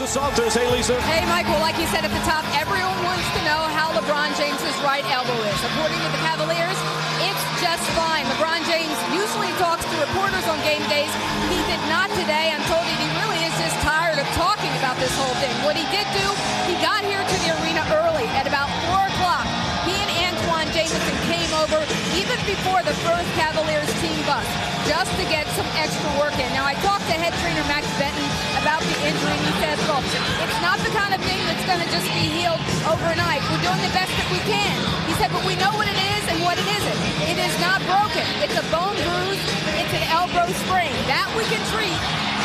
The Celtics, hey Lisa. Hey Michael, like you said at the top, everyone wants to know how LeBron James's right elbow is. According to the Cavaliers, it's just fine. LeBron James usually talks to reporters on game days. He did not today. I'm told he really is just tired of talking about this whole thing. What he did do, he got here to the arena early at about 4 o'clock. He and Antoine Jamison came over even before the first Cavaliers team bus just to get some extra work in. Now I talked to head trainer Max Benton about the injury, and he says, look, it's not the kind of thing that's going to just be healed overnight. We're doing the best that we can. He said, but we know what it is and what it isn't. It is not broken. It's a bone bruise. It's an elbow sprain. That we can treat.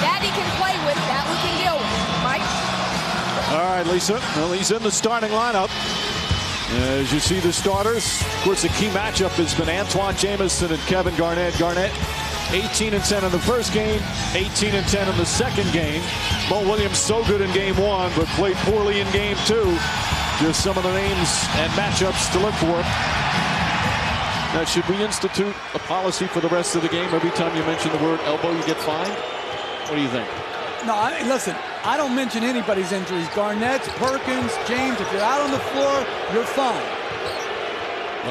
That he can play with. That we can deal with. Mike? All right, Lisa. Well, he's in the starting lineup. As you see the starters, of course, the key matchup has been Antoine Jamison and Kevin Garnett. Garnett 18-10 in the first game, 18-10 in the second game. Mo Williams so good in game one, but played poorly in game two. Just some of the names and matchups to look for. Now, should we institute a policy for the rest of the game? Every time you mention the word elbow, you get fined? What do you think? No, listen, I don't mention anybody's injuries. Garnett, Perkins, James, if you're out on the floor, you're fine.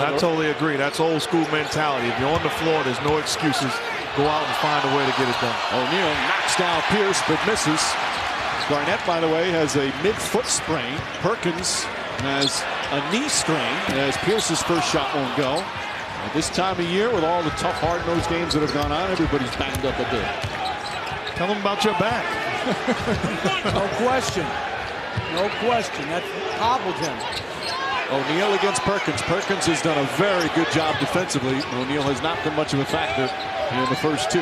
I totally agree. That's old school mentality. If you're on the floor, there's no excuses. Go out and find a way to get it done. O'Neal knocks down Pierce, but misses. Garnett, by the way, has a mid-foot sprain. Perkins has a knee strain as Pierce's first shot won't go. At this time of year, with all the tough, hard-nosed games that have gone on, everybody's banged up a bit. Tell them about your back. No question. No question. That hobbled him. O'Neal against Perkins. Perkins has done a very good job defensively. O'Neal has not been much of a factor in the first two,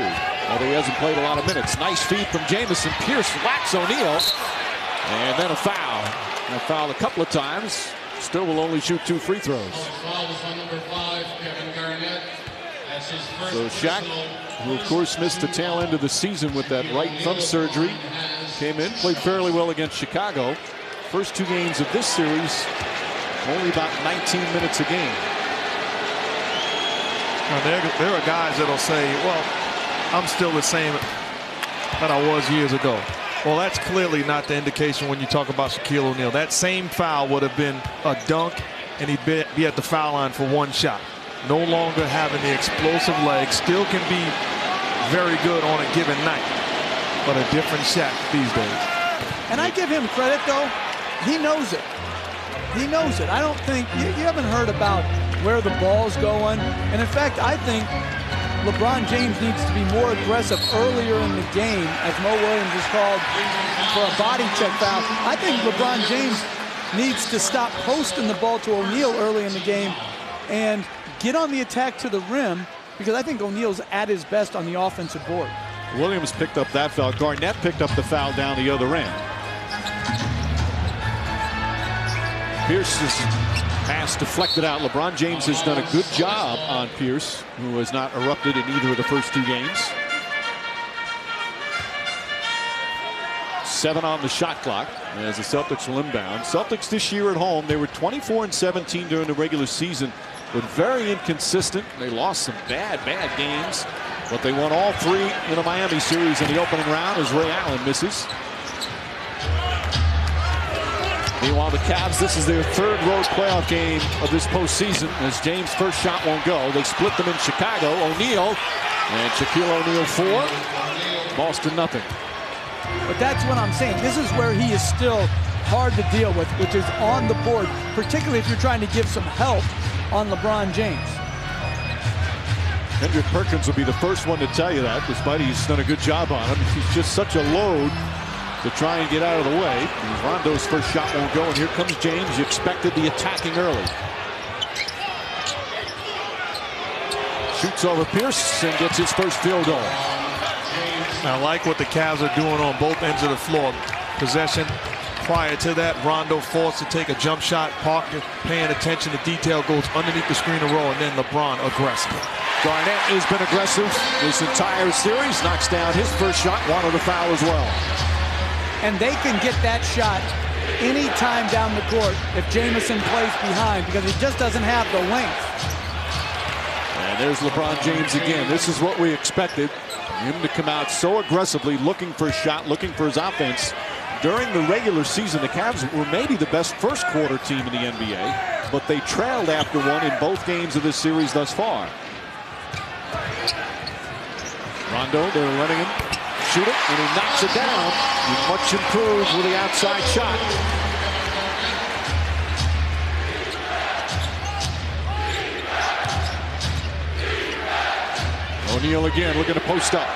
although he hasn't played a lot of minutes. Nice feed from Jamison. Pierce whacks O'Neal. And then a foul. A foul a couple of times. Still will only shoot 2 free throws. So Shaq, who of course missed the tail end of the season with that right thumb surgery, came in, played fairly well against Chicago. First 2 games of this series, only about 19 minutes a game. Now, there are guys that'll say, well, I'm still the same that I was years ago. Well, that's clearly not the indication when you talk about Shaquille O'Neal. That same foul would have been a dunk, and he'd be at the foul line for 1 shot. No longer having the explosive legs, still can be very good on a given night, but a different Shaq these days. And I give him credit, though. He knows it. He knows it. I don't think you haven't heard about where the ball's going. And in fact, I think LeBron James needs to be more aggressive earlier in the game, as Mo Williams is called for a body check foul. I think LeBron James needs to stop posting the ball to O'Neal early in the game and get on the attack to the rim, because I think O'Neal's at his best on the offensive board. Williams picked up that foul. Garnett picked up the foul down the other end. Pierce's pass deflected out. LeBron James has done a good job on Pierce, who has not erupted in either of the first 2 games. 7 on the shot clock as the Celtics will inbound. Celtics this year at home, they were 24-17 during the regular season, but very inconsistent. They lost some bad games, but they won all 3 in the Miami series in the opening round as Ray Allen misses. Meanwhile, the Cavs, this is their 3rd road playoff game of this postseason, as James' first shot won't go. They split them in Chicago. O'Neal and Shaquille O'Neal 4. Boston nothing. But that's what I'm saying. This is where he is still hard to deal with, which is on the board, particularly if you're trying to give some help on LeBron James. Kendrick Perkins will be the first one to tell you that, despite he's done a good job on him. He's just such a load to try and get out of the way. And Rondo's first shot won't go, and here comes James. You expected the attacking early. Shoots over Pierce and gets his first field goal. I like what the Cavs are doing on both ends of the floor. Possession. Prior to that, Rondo forced to take a jump shot. Parker paying attention to detail, goes underneath the screen and roll, and then LeBron aggressive. Garnett has been aggressive this entire series. Knocks down his first shot, wanted a foul as well. And they can get that shot any time down the court if Jamison plays behind, because he just doesn't have the length. And there's LeBron James again. This is what we expected. Him to come out so aggressively, looking for a shot, looking for his offense. during the regular season, the Cavs were maybe the best first quarter team in the NBA, but they trailed after one in both games of this series thus far. Rondo, they're letting him shoot it, and he knocks it down. He's much improved with the outside shot. O'Neal again looking to post up.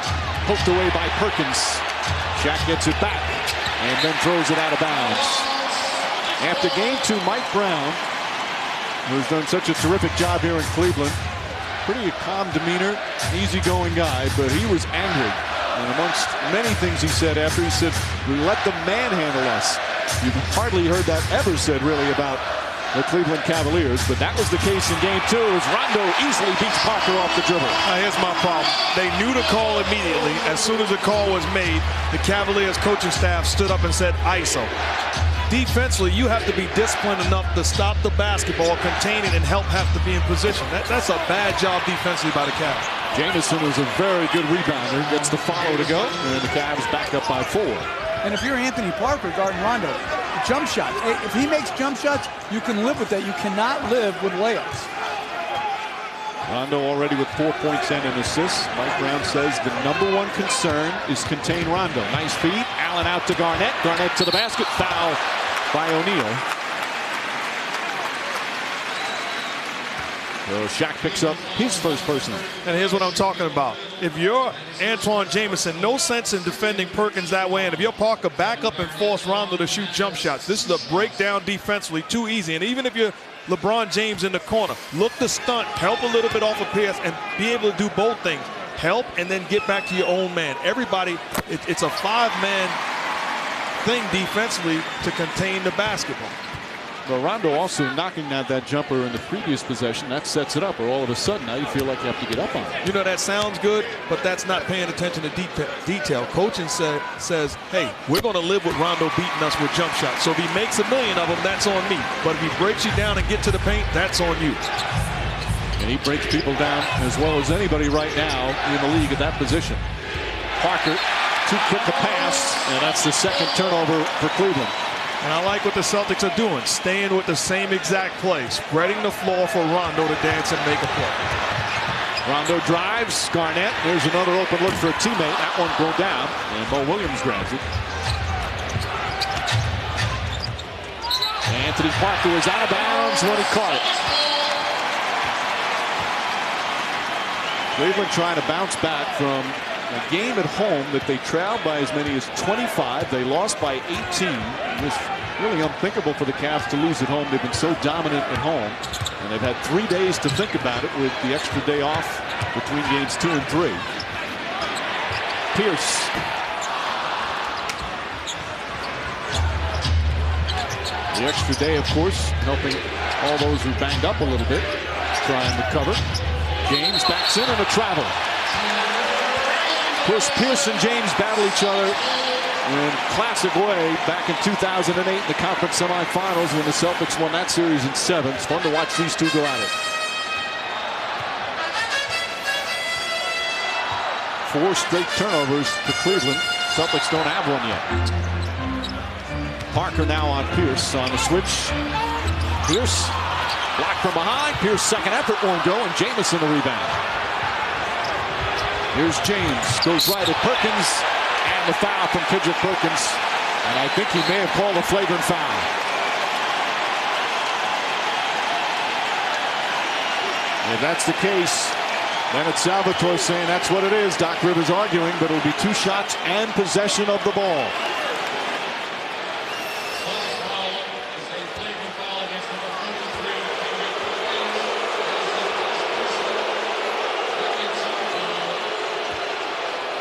Poked away by Perkins. Shaq gets it back and then throws it out of bounds. After game 2, Mike Brown, who's done such a terrific job here in Cleveland, pretty calm demeanor, easygoing guy, but he was angry. And amongst many things he said after, he said, we let them manhandle us. You've hardly heard that ever said really about the Cleveland Cavaliers, but that was the case in game 2 as Rondo easily beats Parker off the dribble. Here's my problem. They knew the call immediately. As soon as the call was made, the Cavaliers coaching staff stood up and said, ISO. Defensively, you have to be disciplined enough to stop the basketball, contain it, and help have to be in position. That's a bad job defensively by the Cavs. Jamison is a very good rebounder. Gets the follow to go, and the Cavs back up by 4. And if you're Anthony Parker guarding Rondo, jump shots. If he makes jump shots, you can live with that. You cannot live with layups. Rondo already with 4 points and an assist. Mike Brown says the #1 concern is contain Rondo. Nice feed. Allen out to Garnett. Garnett to the basket. Foul by O'Neal. So Shaq picks up his first personal. And here's what I'm talking about. If you're Antoine Jamison, no sense in defending Perkins that way. And if you're Parker, back up and force Rondo to shoot jump shots. This is a breakdown defensively, too easy. And even if you're LeBron James in the corner, look to stunt, help a little bit off of Pierce, and be able to do both things. Help and then get back to your own man. Everybody, it's a 5-man thing defensively to contain the basketball. Well, Rondo also knocking out that jumper in the previous possession. That sets it up, or all of a sudden now you feel like you have to get up on it. You know, that sounds good, but that's not paying attention to detail. Coaching says, hey, we're going to live with Rondo beating us with jump shots. So if he makes a million of them, that's on me. But if he breaks you down and get to the paint, that's on you. And he breaks people down as well as anybody right now in the league at that position. Parker, too quick a pass, and that's the second turnover for Cleveland. And I like what the Celtics are doing, staying with the same exact play, spreading the floor for Rondo to dance and make a play. Rondo drives, Garnett, there's another open look for a teammate. That one go down, and Mo Williams grabs it. Anthony Parker was out of bounds when he caught it. Cleveland trying to bounce back from a game at home that they trailed by as many as 25. They lost by 18. It was really unthinkable for the Cavs to lose at home. They've been so dominant at home. And they've had 3 days to think about it with the extra day off between games 2 and 3. Pierce. The extra day, of course, helping all those who banged up a little bit try and recover. James backs in and a travel. Of course, Pierce and James battle each other in classic way back in 2008 in the conference semifinals when the Celtics won that series in 7. It's fun to watch these two go at it. 4 straight turnovers to Cleveland. Celtics don't have one yet. Parker now on Pierce on the switch. Pierce blocked from behind. Pierce second effort won't go, and Jamison the rebound. Here's James, goes right at Perkins, and the foul from Kendrick Perkins. And I think he may have called a flagrant foul. If that's the case, then it's Salvatore saying that's what it is. Doc Rivers arguing, but it'll be 2 shots and possession of the ball.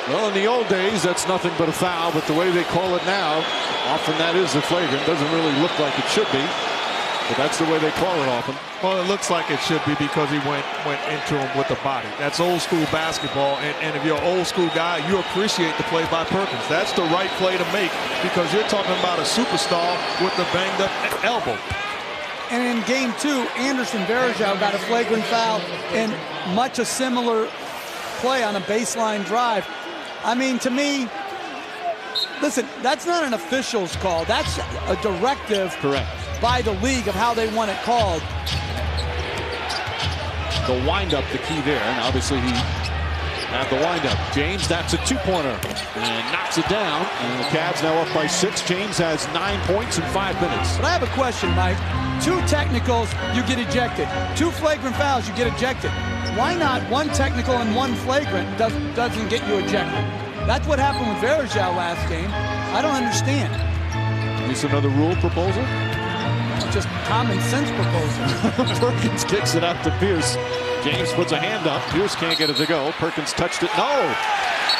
Well, in the old days, that's nothing but a foul, but the way they call it now, often that is a flagrant. Doesn't really look like it should be, but that's the way they call it often. Well, it looks like it should be because he went into him with the body. That's old school basketball, and if you're an old school guy, you appreciate the play by Perkins. That's the right play to make because you're talking about a superstar with the banged up elbow. And in game 2, Anderson Varejao got a flagrant foul in much a similar play on a baseline drive. I mean, to me, Listen, that's not an official's call. That's a directive. Correct. By the league of how they want it called. The windup, the key there, and obviously he had the windup. James, that's a two-pointer, and knocks it down. And the Cavs now up by 6. James has 9 points in 5 minutes. But I have a question, Mike. 2 technicals, you get ejected. 2 flagrant fouls, you get ejected. Why not 1 technical and 1 flagrant doesn't get you ejected? That's what happened with Verjao last game. I don't understand. Is this another rule proposal? Just common sense proposal. Perkins kicks it out to Pierce. James puts a hand up. Pierce can't get it to go. Perkins touched it. No!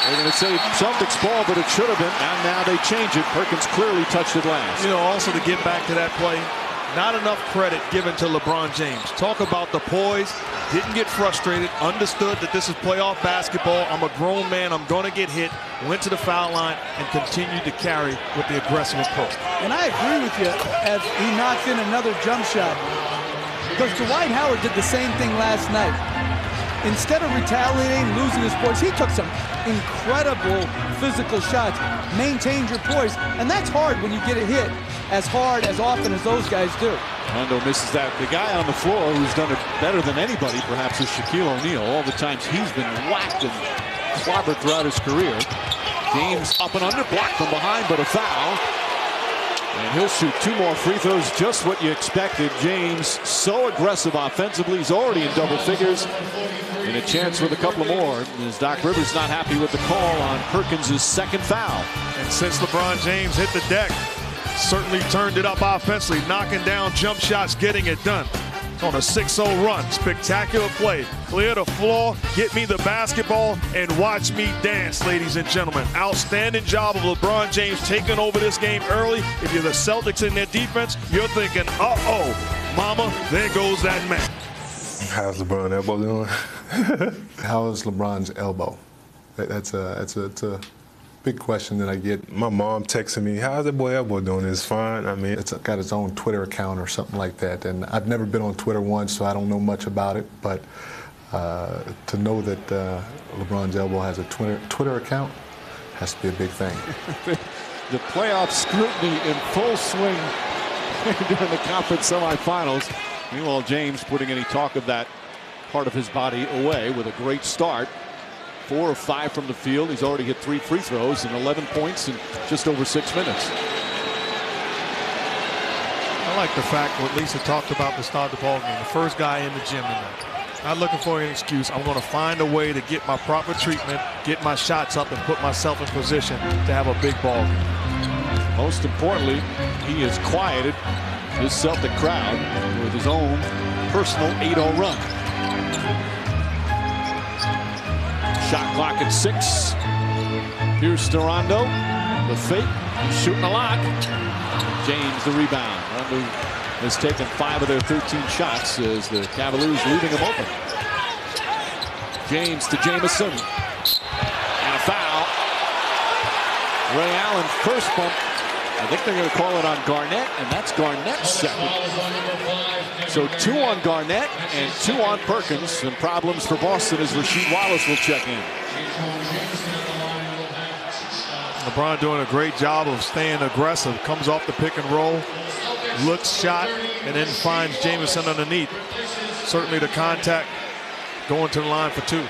They're going to say Celtics ball, but it should have been. And now they change it. Perkins clearly touched it last. You know, also to get back to that play, not enough credit given to LeBron James. Talk about the poise. Didn't get frustrated. Understood that this is playoff basketball. I'm a grown man. I'm going to get hit. Went to the foul line and continued to carry with the aggressive approach. And I agree with you as he knocks in another jump shot. Because Dwight Howard did the same thing last night. Instead of retaliating, losing his poise, he took some incredible physical shots, maintained your poise, and that's hard when you get a hit as hard, as often as those guys do. Rondo misses that. The guy on the floor who's done it better than anybody, perhaps, is Shaquille O'Neal. All the times he's been whacked and clobbered throughout his career. James up and under, blocked from behind, but a foul. And he'll shoot 2 more free throws, just what you expected. James, so aggressive offensively. He's already in double figures. And a chance with a couple more, as Doc Rivers not happy with the call on Perkins' second foul. And since LeBron James hit the deck, certainly turned it up offensively, knocking down jump shots, getting it done. On a 6-0 run, spectacular play. Clear the floor, get me the basketball, and watch me dance, ladies and gentlemen. Outstanding job of LeBron James taking over this game early. If you're the Celtics in their defense, you're thinking, uh-oh, mama, there goes that man. How's LeBron's elbow doing? How is LeBron's elbow? It's a big question that I get. My mom texting me, how's that boy elbow doing? It's fine. I mean, it's got its own Twitter account or something like that. And I've never been on Twitter once, so I don't know much about it. But to know that LeBron's elbow has a Twitter account has to be a big thing. The playoff scrutiny in full swing during the conference semifinals. Meanwhile, James putting any talk of that part of his body away with a great start. 4 of 5 from the field. He's already hit 3 free throws and 11 points in just over 6 minutes. I like the fact what Lisa talked about to start the ball game. The first guy in the gym tonight. Not looking for any excuse. I'm going to find a way to get my proper treatment, get my shots up, and put myself in position to have a big ball game. Most importantly, he has quieted this Celtic crowd with his own personal 8-0 run. Shot clock at 6. Here's Rondo. The fake. He's shooting a lot. James the rebound. Rondo has taken 5 of their 13 shots as the Cavaliers leaving him open. James to Jamison. And a foul. Ray Allen first bump. I think they're going to call it on Garnett, and that's Garnett's second. So 2 on Garnett and 2 on Perkins. Some problems for Boston as Rasheed Wallace will check in. LeBron doing a great job of staying aggressive. Comes off the pick and roll, looks shot, and then finds Jamison underneath. Certainly the contact going to the line for 2.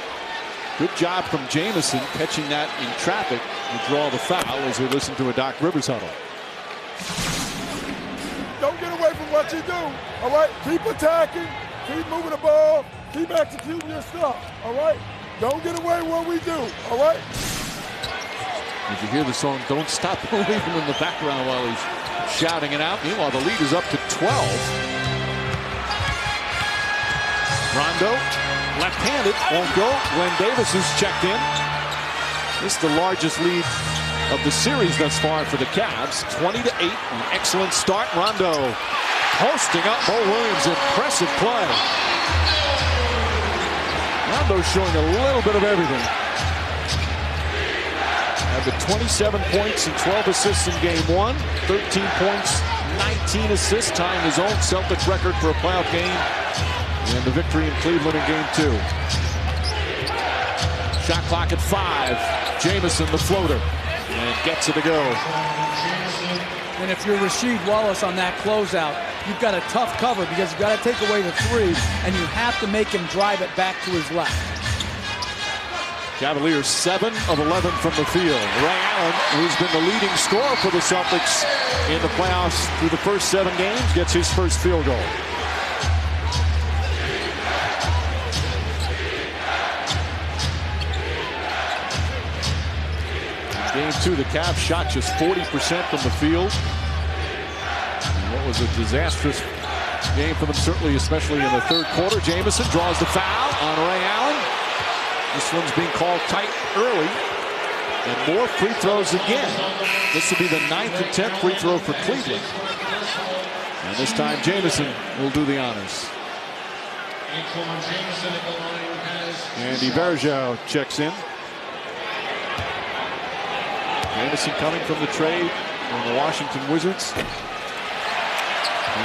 Good job from Jamison catching that in traffic to draw the foul as we listen to a Doc Rivers huddle. Don't get away from what you do, all right? Keep attacking, keep moving the ball, keep executing your stuff, all right? Don't get away what we do, all right? As you hear the song, Don't Stop Believing in the background while he's shouting it out. Meanwhile, the lead is up to 12. Rondo, left-handed, won't go. Glenn Davis is checked in. This is the largest lead of the series thus far for the Cavs. 20-8, an excellent start. Rondo posting up Mo Williams, impressive play. Rondo showing a little bit of everything. Had the 27 points and 12 assists in game 1, 13 points, 19 assists, tying his own Celtics record for a playoff game, and the victory in Cleveland in game 2. Shot clock at 5. Jamison, the floater. And gets it to go. And if you're Rasheed Wallace on that closeout, you've got a tough cover because you've got to take away the three, and you have to make him drive it back to his left. Cavaliers 7 of 11 from the field. Ray Allen, who's been the leading scorer for the Celtics in the playoffs through the first 7 games, gets his first field goal. Game 2, the Cavs shot just 40% from the field. And what was a disastrous game for them, certainly, especially in the third quarter. Jamison draws the foul on Ray Allen. This one's being called tight early. And more free throws again. This will be the 9th and 10th free throw for Cleveland. And this time Jamison will do the honors. Andy Verjao checks in. Jamison coming from the trade from the Washington Wizards. And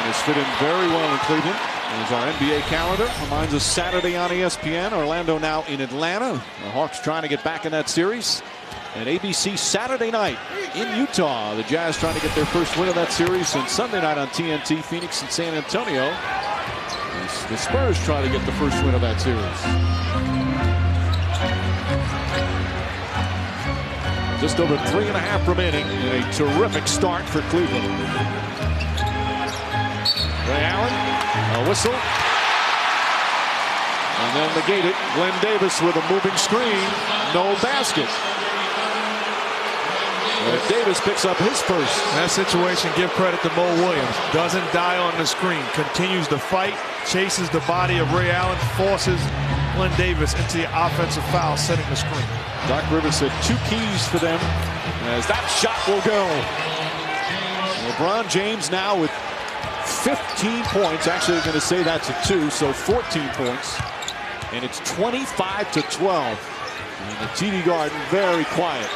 has fit in very well in Cleveland. There's our NBA calendar. Reminds us Saturday on ESPN. Orlando now in Atlanta. The Hawks trying to get back in that series. And ABC Saturday night in Utah. The Jazz trying to get their first win of that series. And Sunday night on TNT, Phoenix and San Antonio. The Spurs try to get the first win of that series. Just over 3.5 remaining in a terrific start for Cleveland. Ray Allen, a whistle. And then negated. Glenn Davis with a moving screen. No basket. But Davis picks up his first. In that situation, give credit to Mo Williams. Doesn't die on the screen. Continues to fight. Chases the body of Ray Allen. Forces Glenn Davis into the offensive foul, setting the screen. Doc Rivers said 2 keys for them as that shot will go. LeBron James now with 15 points. Actually, I'm going to say that's a 2, so 14 points. And it's 25-12. And the TD Garden very quiet.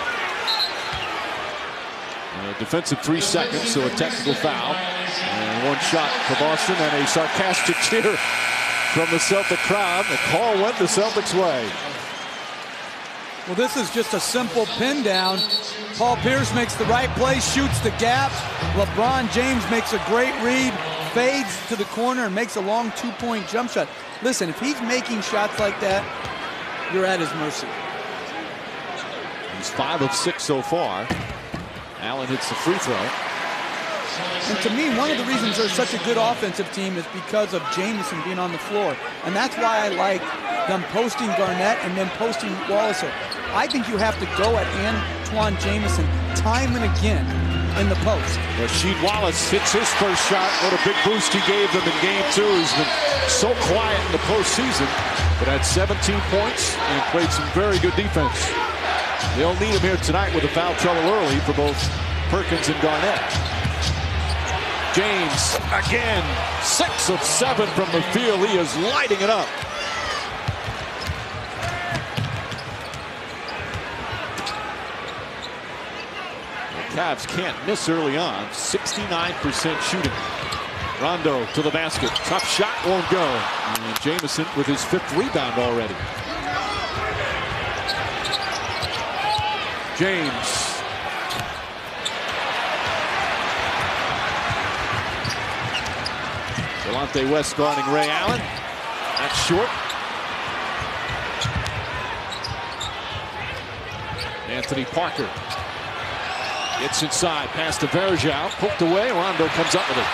Defensive 3 seconds, so a technical foul. And 1 shot for Boston and a sarcastic cheer from the Celtic crowd. The call went the Celtics' way. Well, this is just a simple pin down. Paul Pierce makes the right play, shoots the gap. LeBron James makes a great read, fades to the corner, and makes a long 2-point jump shot. Listen, if he's making shots like that, you're at his mercy. He's 5 of 6 so far. Allen hits the free throw. And to me, one of the reasons they're such a good offensive team is because of Jamison being on the floor. And that's why I like them posting Garnett and then posting Wallace. I think you have to go at Antoine Jamison time and again in the post. Rasheed Wallace hits his first shot. What a big boost he gave them in game 2. He's been so quiet in the postseason, but had 17 points and played some very good defense. They'll need him here tonight with a foul trouble early for both Perkins and Garnett. James again, 6 of 7 from the field. He is lighting it up. The Cavs can't miss early on. 69% shooting. Rondo to the basket. Tough shot won't go. And Jamison with his 5th rebound already. James. Delonte West guarding Ray Allen. That's short. Anthony Parker gets inside, pass to Verjao, poked away. Rondo comes up with it.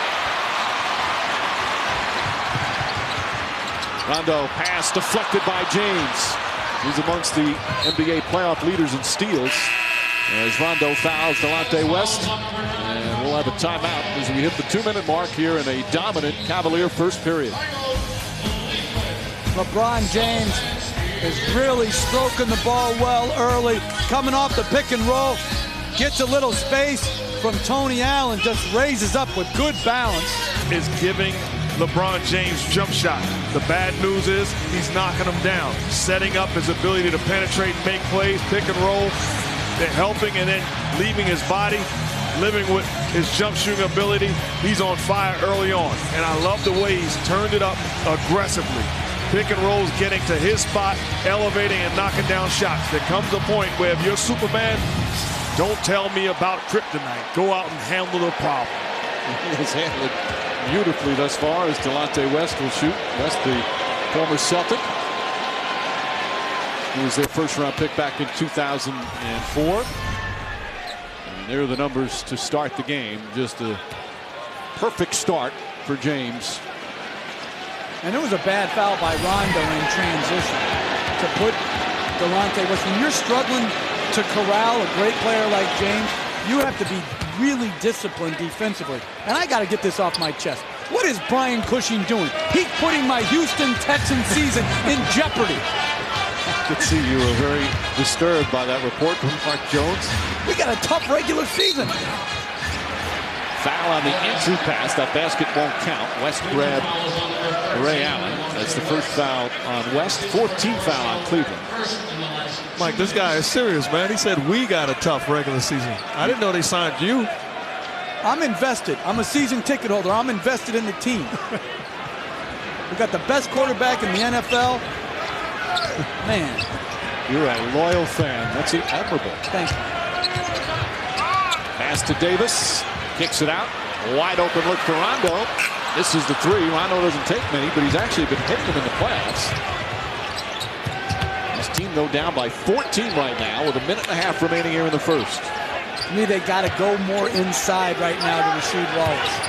Rondo pass deflected by James. He's amongst the NBA playoff leaders in steals. As Rondo fouls Delonte West. And we'll have a timeout as we hit the 2-minute mark here in a dominant Cavalier first period. LeBron James is really stroking the ball well early. Coming off the pick and roll. Gets a little space from Tony Allen. Just raises up with good balance. Is giving LeBron James jump shot. The bad news is he's knocking him down. Setting up his ability to penetrate, make plays, pick and roll. They're helping and then leaving his body, living with his jump shooting ability. He's on fire early on. And I love the way he's turned it up aggressively. Pick and rolls getting to his spot, elevating and knocking down shots. There comes a point where if you're Superman, Don't tell me about kryptonite. Go out and handle the problem. He has handled it beautifully thus far as Delonte West will shoot. West, the former Celtic. He was their first-round pick back in 2004. And there are the numbers to start the game. Just a perfect start for James. And it was a bad foul by Rondo in transition to put Delonte West. When you're struggling to corral a great player like James, you have to be really disciplined defensively. And I got to get this off my chest. What is Brian Cushing doing? He's putting my Houston Texans season in jeopardy. I could see you were very disturbed by that report from Mark Jones. We got a tough regular season. Foul on the entry pass. That basket won't count. West grabbed Ray Allen. That's the first foul on West. 14th foul on Cleveland. Mike, this guy is serious, man. He said we got a tough regular season. I didn't know they signed you. I'm invested. I'm a season ticket holder. I'm invested in the team. We got the best quarterback in the NFL. Man. You're a loyal fan. That's admirable. Thank you. Pass to Davis. Kicks it out. Wide open look for Rondo. This is the three. Rondo doesn't take many, but he's actually been hitting them in the playoffs. His team, though, down by 14 right now with a minute and a half remaining here in the first. To me, they got to go more inside right now to Rasheed Wallace.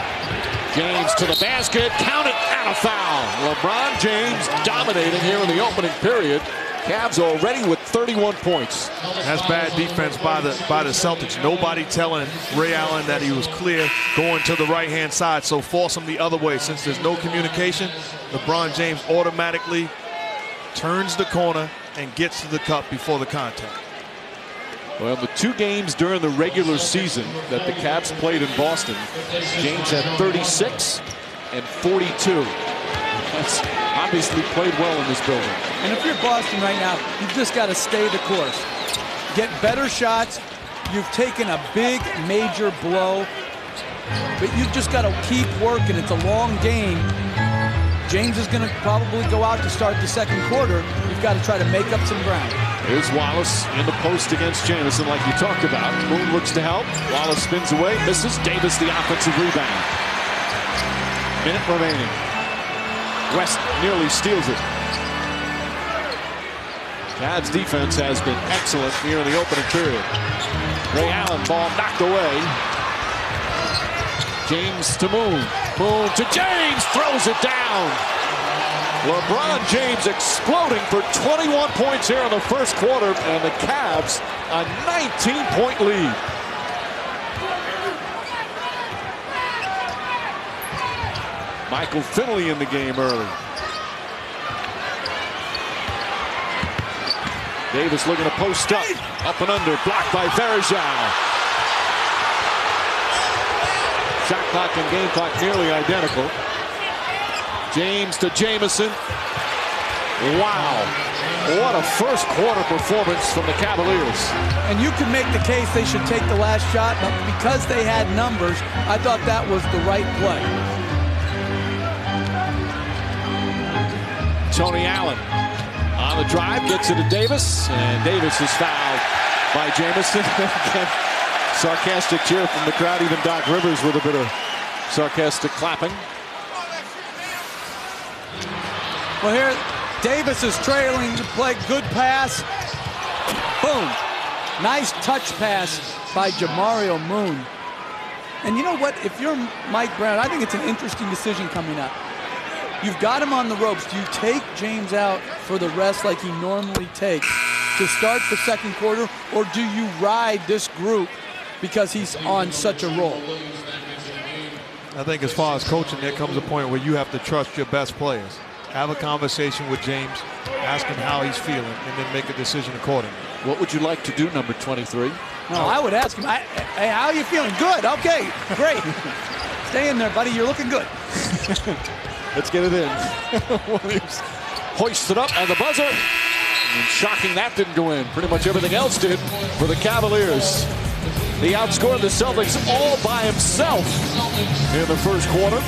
James to the basket. Count it, and a foul. LeBron James dominating here in the opening period. Cavs already with 31 points. That's bad defense by the Celtics. Nobody telling Ray Allen that he was clear going to the right-hand side, so force him the other way. Since there's no communication, LeBron James automatically turns the corner and gets to the cup before the contact. Well, the two games during the regular season that the Cavs played in Boston, James had 36 and 42. That's obviously played well in this building. And if you're Boston right now, you've just got to stay the course. Get better shots. You've taken a big, major blow, but you've just got to keep working. It's a long game. James is going to probably go out to start the second quarter. You've got to try to make up some ground. Here's Wallace in the post against Jamison like you talked about. Moon looks to help. Wallace spins away, misses. Davis the offensive rebound. Minute remaining. West nearly steals it. Cavs defense has been excellent here in the opening period. Ray Allen, ball knocked away. James to Moon. Moon to James, throws it down. LeBron James exploding for 21 points here in the first quarter, and the Cavs a 19-point lead. Michael Finley in the game early. Davis looking to post up and under, blocked by Verjao. Shot clock and game clock nearly identical. James to Jamison. Wow. What a first quarter performance from the Cavaliers. And you can make the case they should take the last shot, but because they had numbers, I thought that was the right play. Tony Allen on the drive, gets it to Davis, and Davis is fouled by Jamison. Again, sarcastic cheer from the crowd, even Doc Rivers with a bit of sarcastic clapping. Well, here, Davis is trailing to play. Good pass. Boom. Nice touch pass by Jamario Moon. And you know what? If you're Mike Brown, I think it's an interesting decision coming up. You've got him on the ropes. Do you take James out for the rest like he normally takes to start the second quarter, or do you ride this group because he's on such a roll? I think as far as coaching, there comes a point where you have to trust your best players. Have a conversation with James, ask him how he's feeling, and then make a decision accordingly. What would you like to do, number 23? No, I would ask him, hey, how are you feeling? Good, okay, great. Stay in there, buddy, you're looking good. Let's get it in. Williams hoists it up, and the buzzer. And shocking that didn't go in. Pretty much everything else did for the Cavaliers. He outscored the Celtics all by himself in the first quarter.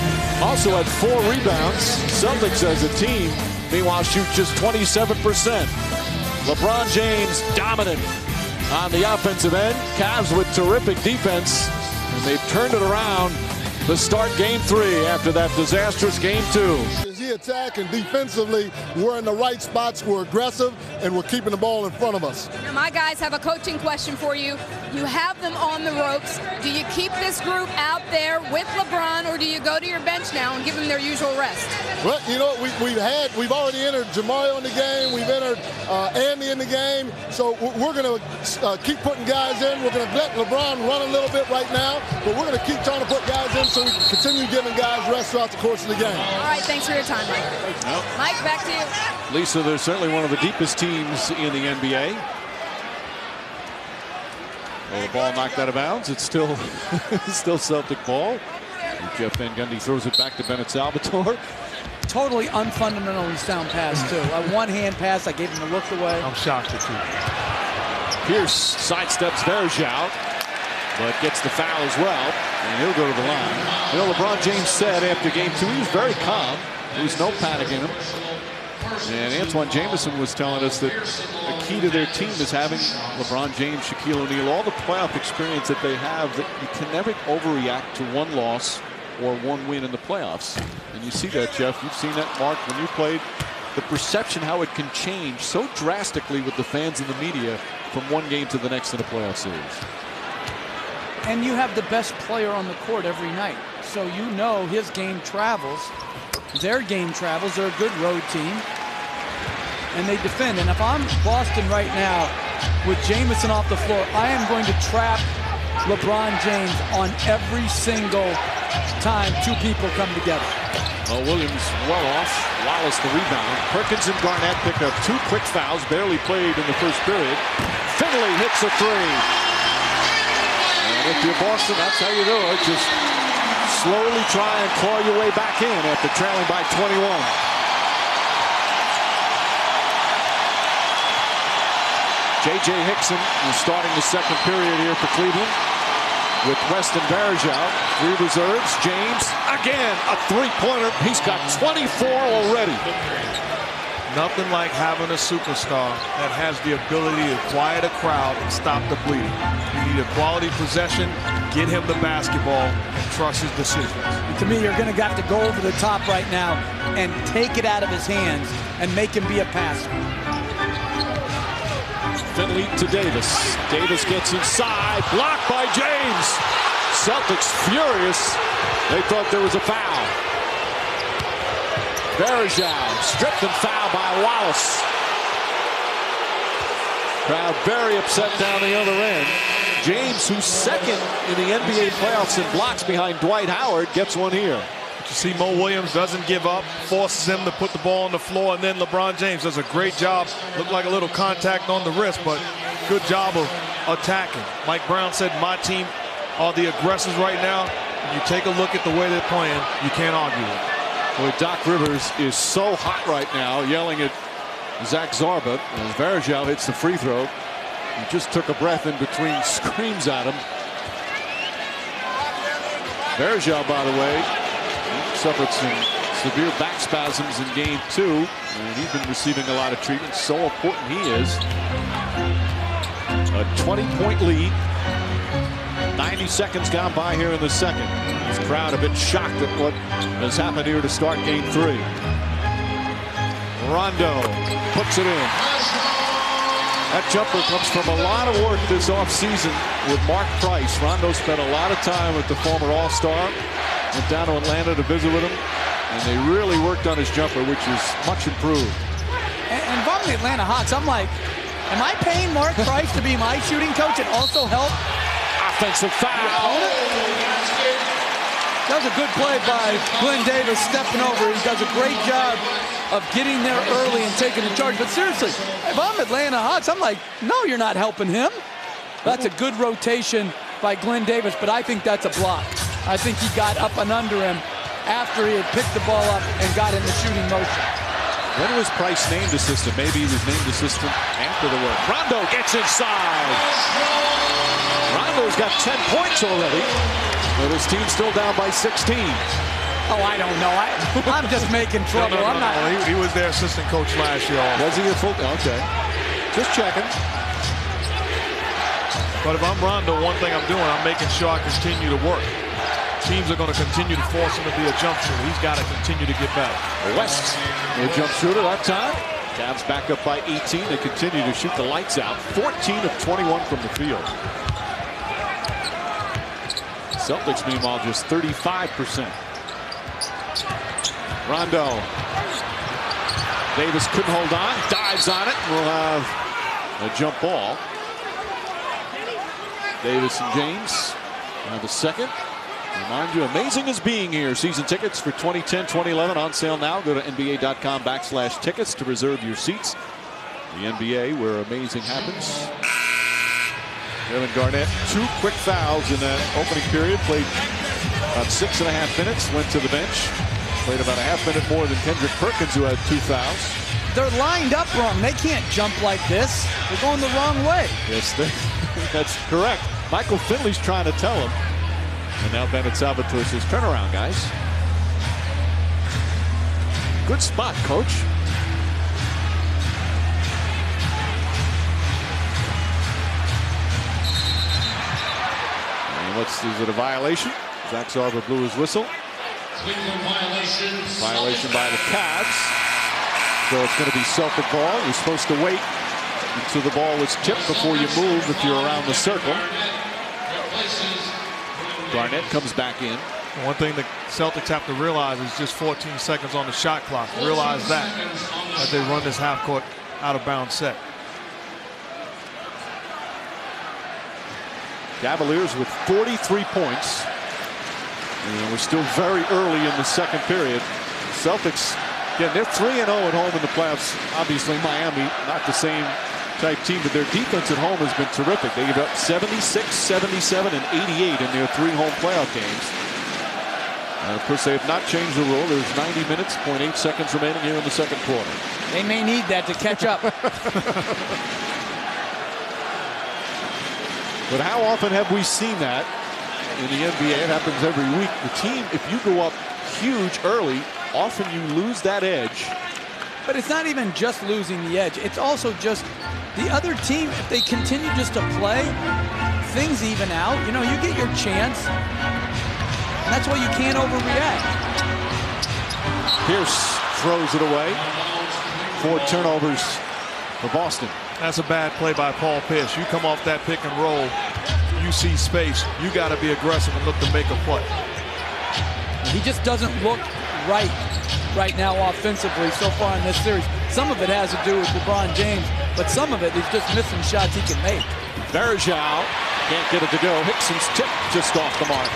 Also had 4 rebounds. Celtics as a team, meanwhile, shoot just 27%. LeBron James dominant. on the offensive end. Cavs with terrific defense, and they've turned it around to start game 3 after that disastrous game 2. He attacking defensively. We're in the right spots. We're aggressive, and we're keeping the ball in front of us. Now, my guys have a coaching question for you. You have them on the ropes. Do you keep this group out there with LeBron, or do you go to your bench now and give them their usual rest? Well, you know, we've already entered Jamario in the game. We've entered Andy in the game. So we're going to keep putting guys in. We're going to let LeBron run a little bit right now, but we're going to keep trying to put guys in so we can continue giving guys rest throughout the course of the game. All right, thanks for your time, Mike. Nope. Mike, back to you. Lisa, they're certainly one of the deepest teams in the NBA. Well, the ball knocked out of bounds. It's still still Celtic ball. Jeff Van Gundy throws it back to Bennett Salvatore. Totally unfundamentally sound pass, too. A one-hand pass. I gave him a look away. I'm shocked at you. Pierce sidesteps Verjao, but gets the foul as well, and he'll go to the line. You know, LeBron James said after game 2 he was very calm. There was no panic in him. And Antoine Jameson was telling us that the key to their team is having LeBron James, Shaquille O'Neal, all the playoff experience that they have, that you can never overreact to one loss or one win in the playoffs. And you see that, Jeff. You've seen that, Mark, when you played. The perception, how it can change so drastically with the fans and the media from one game to the next in a playoff series. And you have the best player on the court every night. So you know his game travels. Their game travels. They're a good road team. And they defend. And if I'm Boston right now with Jamison off the floor, I am going to trap LeBron James on every single time 2 people come together. Well, Williams well off. Wallace the rebound. Perkins and Garnett pick up 2 quick fouls. Barely played in the first period. Finley hits a 3. And if you're Boston, that's how you do it. Just slowly try and claw your way back in after trailing by 21. J.J. Hickson is starting the second period here for Cleveland with Weston Verjao. 3 reserves. James, again, a 3-pointer. He's got 24 already. Nothing like having a superstar that has the ability to quiet a crowd and stop the bleeding. You need a quality possession, get him the basketball, and trust his decisions. To me, you're going to have to go over the top right now and take it out of his hands and make him be a passer. Finley to Davis. Davis gets inside. Blocked by James. Celtics furious. They thought there was a foul. Verjao stripped and fouled by Wallace. Crowd very upset down the other end. James, who's second in the NBA playoffs in blocks behind Dwight Howard, gets one here. You see Mo Williams doesn't give up, forces him to put the ball on the floor, and then LeBron James does a great job. Looked like a little contact on the wrist, but good job of attacking. Mike Brown said, my team are the aggressors right now. When you take a look at the way they're playing, you can't argue with it. Boy, Doc Rivers is so hot right now, yelling at Zach Zarba as Verjao hits the free throw. He just took a breath in between screams at him. Verjao, by the way, suffered some severe back spasms in game 2, and he's been receiving a lot of treatment. So important he is. A 20-point lead. 90 seconds gone by here in the second. This crowd a bit shocked at what has happened here to start game 3. Rondo puts it in. That jumper comes from a lot of work this offseason with Mark Price. Rondo spent a lot of time with the former All-Star. Went down to Atlanta to visit with him, and they really worked on his jumper, which is much improved. And if I'm the Atlanta Hawks, I'm like, am I paying Mark Price to be my shooting coach and also help? Offensive foul. That was a good play by Glenn Davis stepping over. He does a great job of getting there early and taking the charge. But seriously, if I'm Atlanta Hawks, I'm like, no, you're not helping him. That's a good rotation by Glenn Davis, but I think that's a block. I think he got up and under him after he had picked the ball up and got in the shooting motion. When was Price named assistant? Maybe he was named assistant after the work. Rondo gets inside. Rondo's got 10 points already, but his team's still down by 16. Oh, I don't know. I'm just making trouble. No. He was their assistant coach last year. Was he a full? Okay. Just checking. But if I'm Rondo, one thing I'm doing, I'm making sure I continue to work. Teams are going to continue to force him to be a jump shooter. He's got to continue to get better. West, a jump shooter that time. Cavs back up by 18. They continue to shoot the lights out. 14 of 21 from the field. Celtics, meanwhile, just 35%. Rondo. Davis couldn't hold on. Dives on it. We'll have a jump ball. Davis and James have a second. Remind you, amazing as being here. Season tickets for 2010-2011 on sale now. Go to NBA.com/tickets to reserve your seats. The NBA, where amazing happens. Kevin Garnett, 2 quick fouls in that opening period. Played about 6.5 minutes. Went to the bench. Played about a half minute more than Kendrick Perkins, who had 2 fouls. They're lined up wrong. They can't jump like this. They're going the wrong way. Yes, that's correct. Michael Finley's trying to tell him. And now Bennett Salvatore says, turn around, guys. Good spot, coach. And is it a violation? Zach Sarver blew his whistle. Violation by the Cavs. So it's going to be Celtic ball. You're supposed to wait until the ball was tipped before you move if you're around the circle. Garnett comes back in. One thing the Celtics have to realize is just 14 seconds on the shot clock. Realize that as they run this half-court out-of-bounds set. Cavaliers with 43 points. And we're still very early in the second period. Celtics, again, they're 3-0 at home in the playoffs. Obviously, Miami, not the same type team, but their defense at home has been terrific. They give up 76, 77, and 88 in their 3 home playoff games. And of course, they have not changed the rule. There's 90 minutes, 0.8 seconds remaining here in the second quarter. They may need that to catch up. But how often have we seen that in the NBA? It happens every week. The team, if you go up huge early, often you lose that edge. But it's not even just losing the edge. It's also just the other team, if they continue just to play, things even out. You know, you get your chance. And that's why you can't overreact. Pierce throws it away. 4 turnovers for Boston. That's a bad play by Paul Pierce. You come off that pick and roll, you see space. You got to be aggressive and look to make a play. He just doesn't look right now offensively so far in this series. Some of it has to do with LeBron James, but some of it is just missing shots he can make. Verjao can't get it to go. Hickson's tip just off the mark.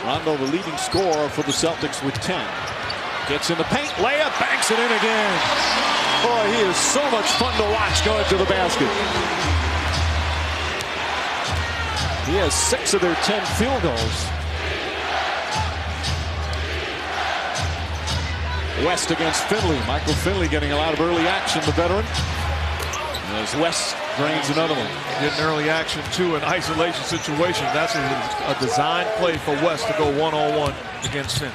Rondo, the leading scorer for the Celtics with 10. Gets in the paint, layup, banks it in again. Boy, he is so much fun to watch going to the basket. He has 6 of their 10 field goals. West against Finley. Michael Finley getting a lot of early action, the veteran. As West drains another one. Getting early action, too, in isolation situation. That's a design play for West to go one-on-one against Finley.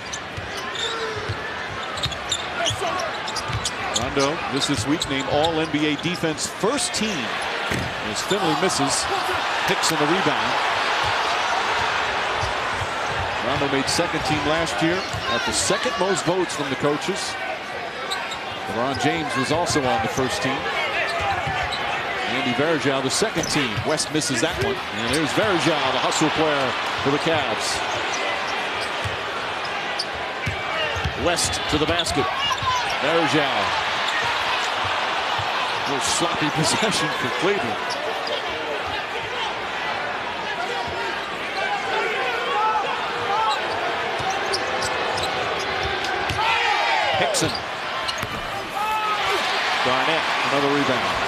Rondo, this week, named All-NBA Defense first team. As Finley misses, Hickson the rebound. Rondo made second team last year at the second most votes from the coaches. LeBron James was also on the first team. Andy Verjao, the second team. West misses that one. And there's Verjao, the hustle player for the Cavs. West to the basket. Verjao. A little sloppy possession for Cleveland. Hickson. Garnett, another rebound.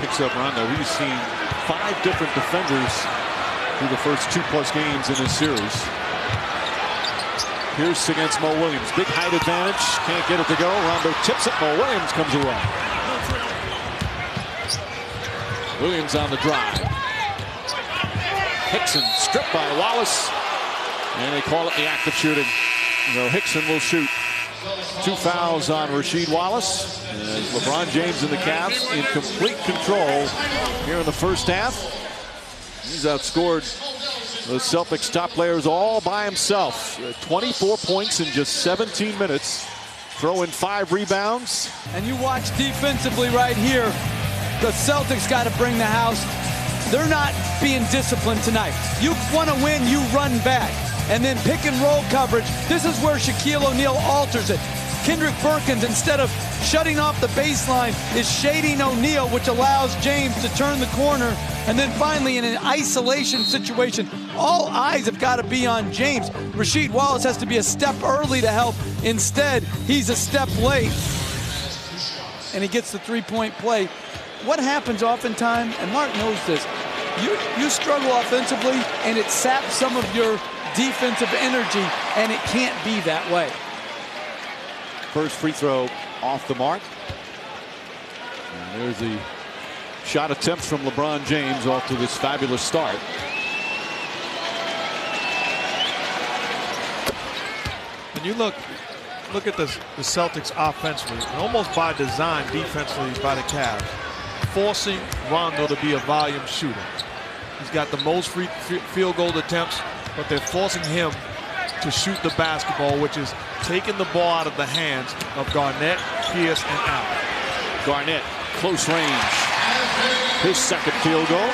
Picks up Rondo. We've seen 5 different defenders through the first 2+ games in this series. Pierce against Mo Williams. Big height advantage. Can't get it to go. Rondo tips it. Mo Williams comes away. Williams on the drive. Hickson stripped by Wallace. And they call it the act of shooting. So Hickson will shoot. 2 fouls on Rasheed Wallace. And LeBron James and the Cavs in complete control here in the first half. He's outscored the Celtics top players all by himself. 24 points in just 17 minutes. Throw in 5 rebounds. And you watch defensively right here. The Celtics got to bring the house. They're not being disciplined tonight. You want to win, you run back. And then pick and roll coverage. This is where Shaquille O'Neal alters it. Kendrick Perkins, instead of shutting off the baseline, is shading O'Neal, which allows James to turn the corner. And then finally, in an isolation situation, all eyes have got to be on James. Rasheed Wallace has to be a step early to help. Instead, he's a step late. And he gets the three-point play. What happens oftentimes, and Mark knows this, you struggle offensively, and it saps some of your defensive energy, and it can't be that way. First free throw off the mark. And there's the shot attempts from LeBron James off to this fabulous start. When you look at the Celtics offensively, and almost by design defensively by the Cavs, forcing Rondo to be a volume shooter. He's got the most field goal attempts, but they're forcing him to shoot the basketball, which is taking the ball out of the hands of Garnett, Pierce, and Allen. Garnett, close range. His second field goal.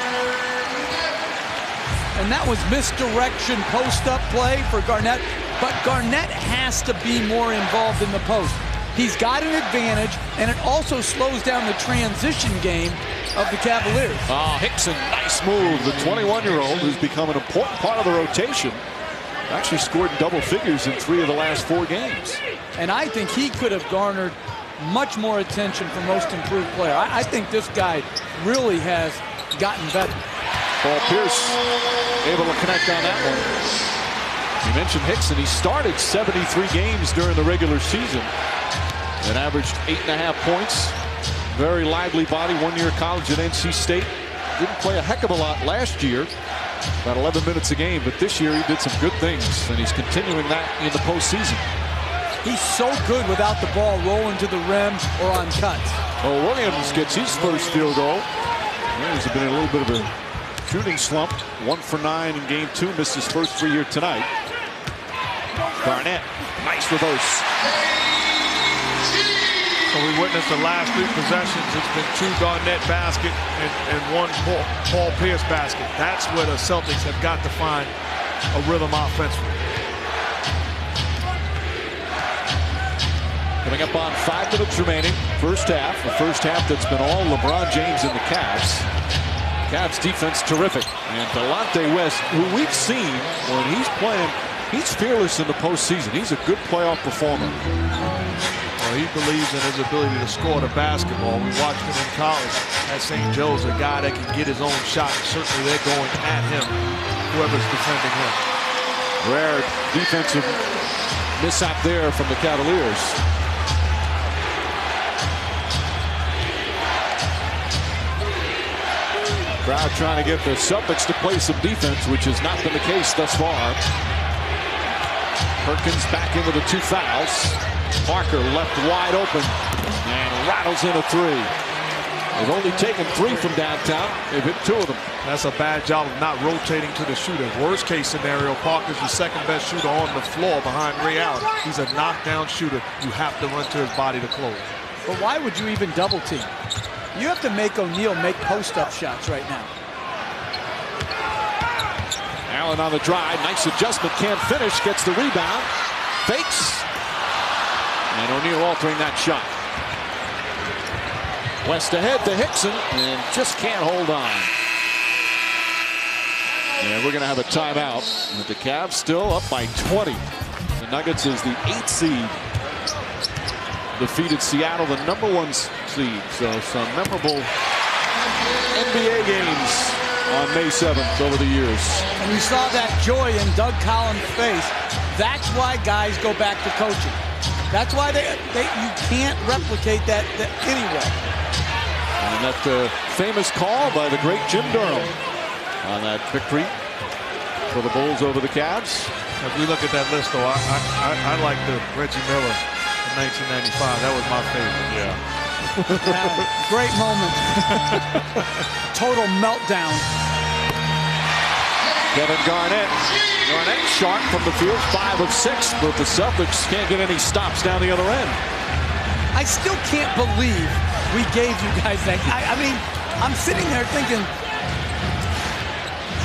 And that was misdirection post-up play for Garnett. But Garnett has to be more involved in the post. He's got an advantage, and it also slows down the transition game of the Cavaliers. Oh, Hickson, nice move. The 21-year-old who's become an important part of the rotation. Actually scored in double figures in 3 of the last 4 games. And I think he could have garnered much more attention for most improved player. I think this guy really has gotten better. Paul Pierce able to connect on that one. You mentioned Hickson. He started 73 games during the regular season and averaged 8.5 points. Very lively body, 1-year college at NC State. Didn't play a heck of a lot last year, about 11 minutes a game, but this year he did some good things, and he's continuing that in the postseason. He's so good without the ball rolling to the rim or on cuts. Well, Williams gets his first field goal. Williams has been in a little bit of a shooting slump. 1 for 9 in game 2. Missed his first free here tonight. Garnett, nice reverse. So we witnessed the last 3 possessions. It's been 2 Garnett basket and 1 Paul Pierce basket. That's where the Celtics have got to find a rhythm offensively. Coming up on 5 minutes remaining. First half. A first half that's been all LeBron James and the Cavs. Cavs defense terrific. And Delonte West, who we've seen when he's playing, he's fearless in the postseason. He's a good playoff performer. Well, he believes in his ability to score the basketball. We watched him in college at St. Joe's, a guy that can get his own shot. Certainly they're going at him, whoever's defending him. Rare defensive mishap there from the Cavaliers. Crowd trying to get the Celtics to play some defense, which has not been the case thus far. Perkins back into the 2 fouls. Parker left wide open and rattles in a 3. They've only taken 3 from downtown. They've hit 2 of them. That's a bad job of not rotating to the shooter. Worst case scenario, Parker's the second best shooter on the floor behind Ray Allen. He's a knockdown shooter. You have to run to his body to close. But why would you even double team? You have to make O'Neal make post-up shots right now. Allen on the drive. Nice adjustment. Can't finish. Gets the rebound. Fakes. And O'Neal altering that shot. West ahead to Hickson and just can't hold on. And we're going to have a timeout. With the Cavs still up by 20. The Nuggets is the 8th seed. Defeated Seattle, the #1 seed. So some memorable NBA games on May 7th over the years. And you saw that joy in Doug Collins' face. That's why guys go back to coaching. That's why you can't replicate that anywhere. And that famous call by the great Jim Durham on that victory for the Bulls over the Cavs. As we look at that list, though, I like the Reggie Miller in 1995. That was my favorite. Yeah. Great moment. Total meltdown. Kevin Garnett. Garnett sharp from the field, 5 of 6, but the Celtics can't get any stops down the other end. I still can't believe we gave you guys that. I mean, I'm sitting there thinking,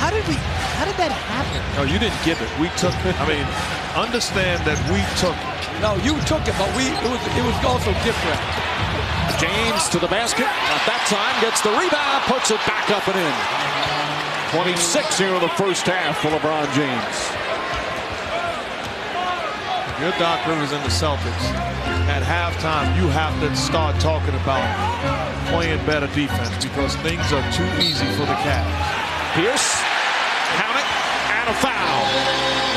how did that happen? No, you didn't give it. We took it. I mean, understand that we took it. No, you took it, but it was also different. James to the basket. At that time, gets the rebound, puts it back up and in. 26 here in the first half for LeBron James. If you're Doc Rivers and the Celtics, at halftime, you have to start talking about playing better defense because things are too easy for the Cavs. Pierce, count it, and a foul.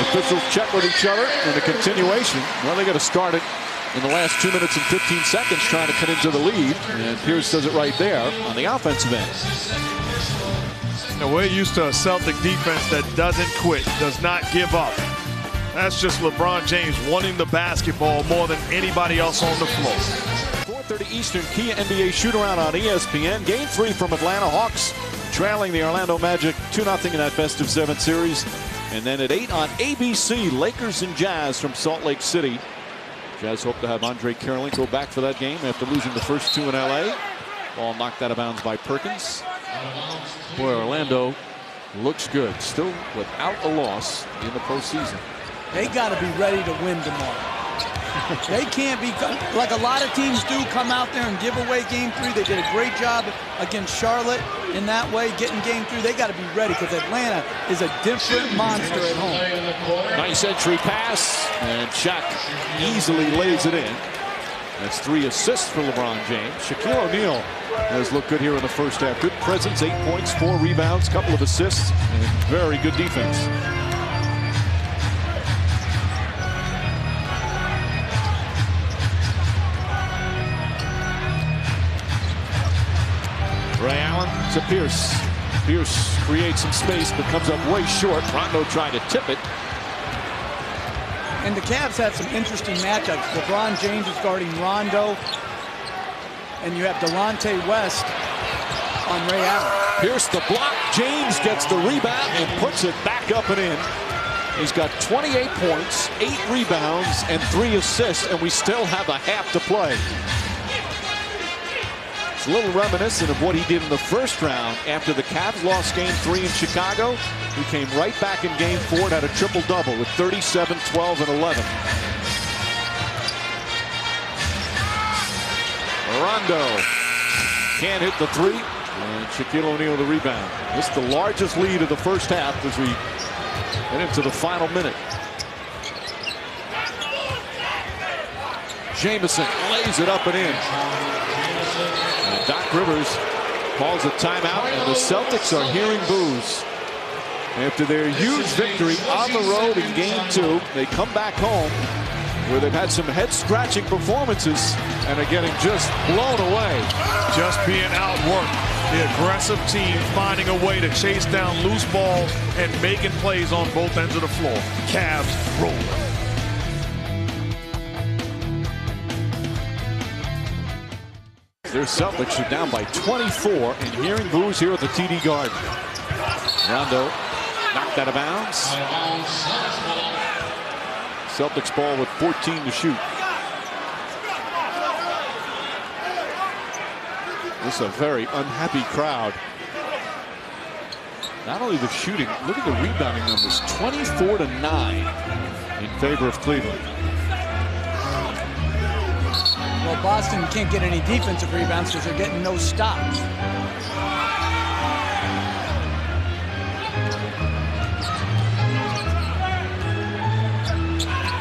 Officials check with each other in the continuation. Well, they got to start it in the last 2 minutes and 15 seconds trying to cut into the lead. And Pierce does it right there on the offensive end. Now, we're used to a Celtic defense that doesn't quit, does not give up. That's just LeBron James wanting the basketball more than anybody else on the floor. 4:30 Eastern Kia NBA shoot-around on ESPN. Game 3 from Atlanta Hawks, trailing the Orlando Magic 2-0 in that best-of-7 series. And then at 8 on ABC, Lakers and Jazz from Salt Lake City. Jazz hope to have Andre Karolinko back for that game after losing the first 2 in LA. Ball knocked out of bounds by Perkins. Boy, Orlando looks good. Still without a loss in the postseason. They got to be ready to win tomorrow. They can't be, like a lot of teams do, come out there and give away Game 3. They did a great job against Charlotte in that way, getting Game 3. They got to be ready because Atlanta is a different monster at home. Nice entry pass, and Shaq easily lays it in. That's 3 assists for LeBron James. Shaquille O'Neal has looked good here in the first half. Good presence, 8 points, 4 rebounds, couple of assists, and very good defense. Ray Allen to Pierce. Pierce creates some space, but comes up way short. Rondo trying to tip it. And the Cavs have some interesting matchups. LeBron James is guarding Rondo, and you have Delonte West on Ray Allen. Pierce the block. James gets the rebound and puts it back up and in. He's got 28 points, 8 rebounds, and 3 assists, and we still have a half to play. It's a little reminiscent of what he did in the first round after the Cavs lost Game 3 in Chicago. He came right back in Game 4 and had a triple-double with 37, 12, and 11. Rondo can't hit the 3, and Shaquille O'Neal the rebound. This is the largest lead of the first half as we head into the final minute. Jamison lays it up and in. And Doc Rivers calls a timeout, and the Celtics are hearing boos. After their huge victory on the road in Game 2, they come back home where they've had some head-scratching performances and are getting just blown away. Just being outworked. The aggressive team finding a way to chase down loose balls and making plays on both ends of the floor. Cavs rolling. Their Celtics are down by 24 and hearing boos here at the TD Garden. Rondo knocked out of bounds. Celtics ball with 14 to shoot. This is a very unhappy crowd. Not only the shooting, look at the rebounding numbers. 24-9 in favor of Cleveland. Well, Boston can't get any defensive rebounds because they're getting no stops.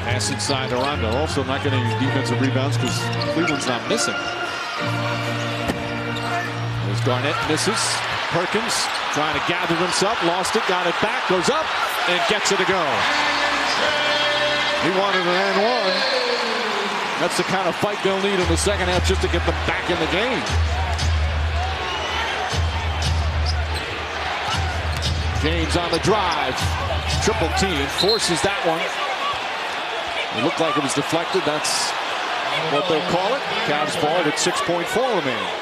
Pass inside to Rondo. Also not getting any defensive rebounds because Cleveland's not missing. As Garnett misses. Perkins trying to gather himself. Lost it. Got it back. Goes up and gets it to go. He wanted an and one. That's the kind of fight they'll need in the second half just to get them back in the game. James on the drive. triple team, forces that one. It looked like it was deflected. That's what they'll call it. Cavs ball at 6.4 remaining.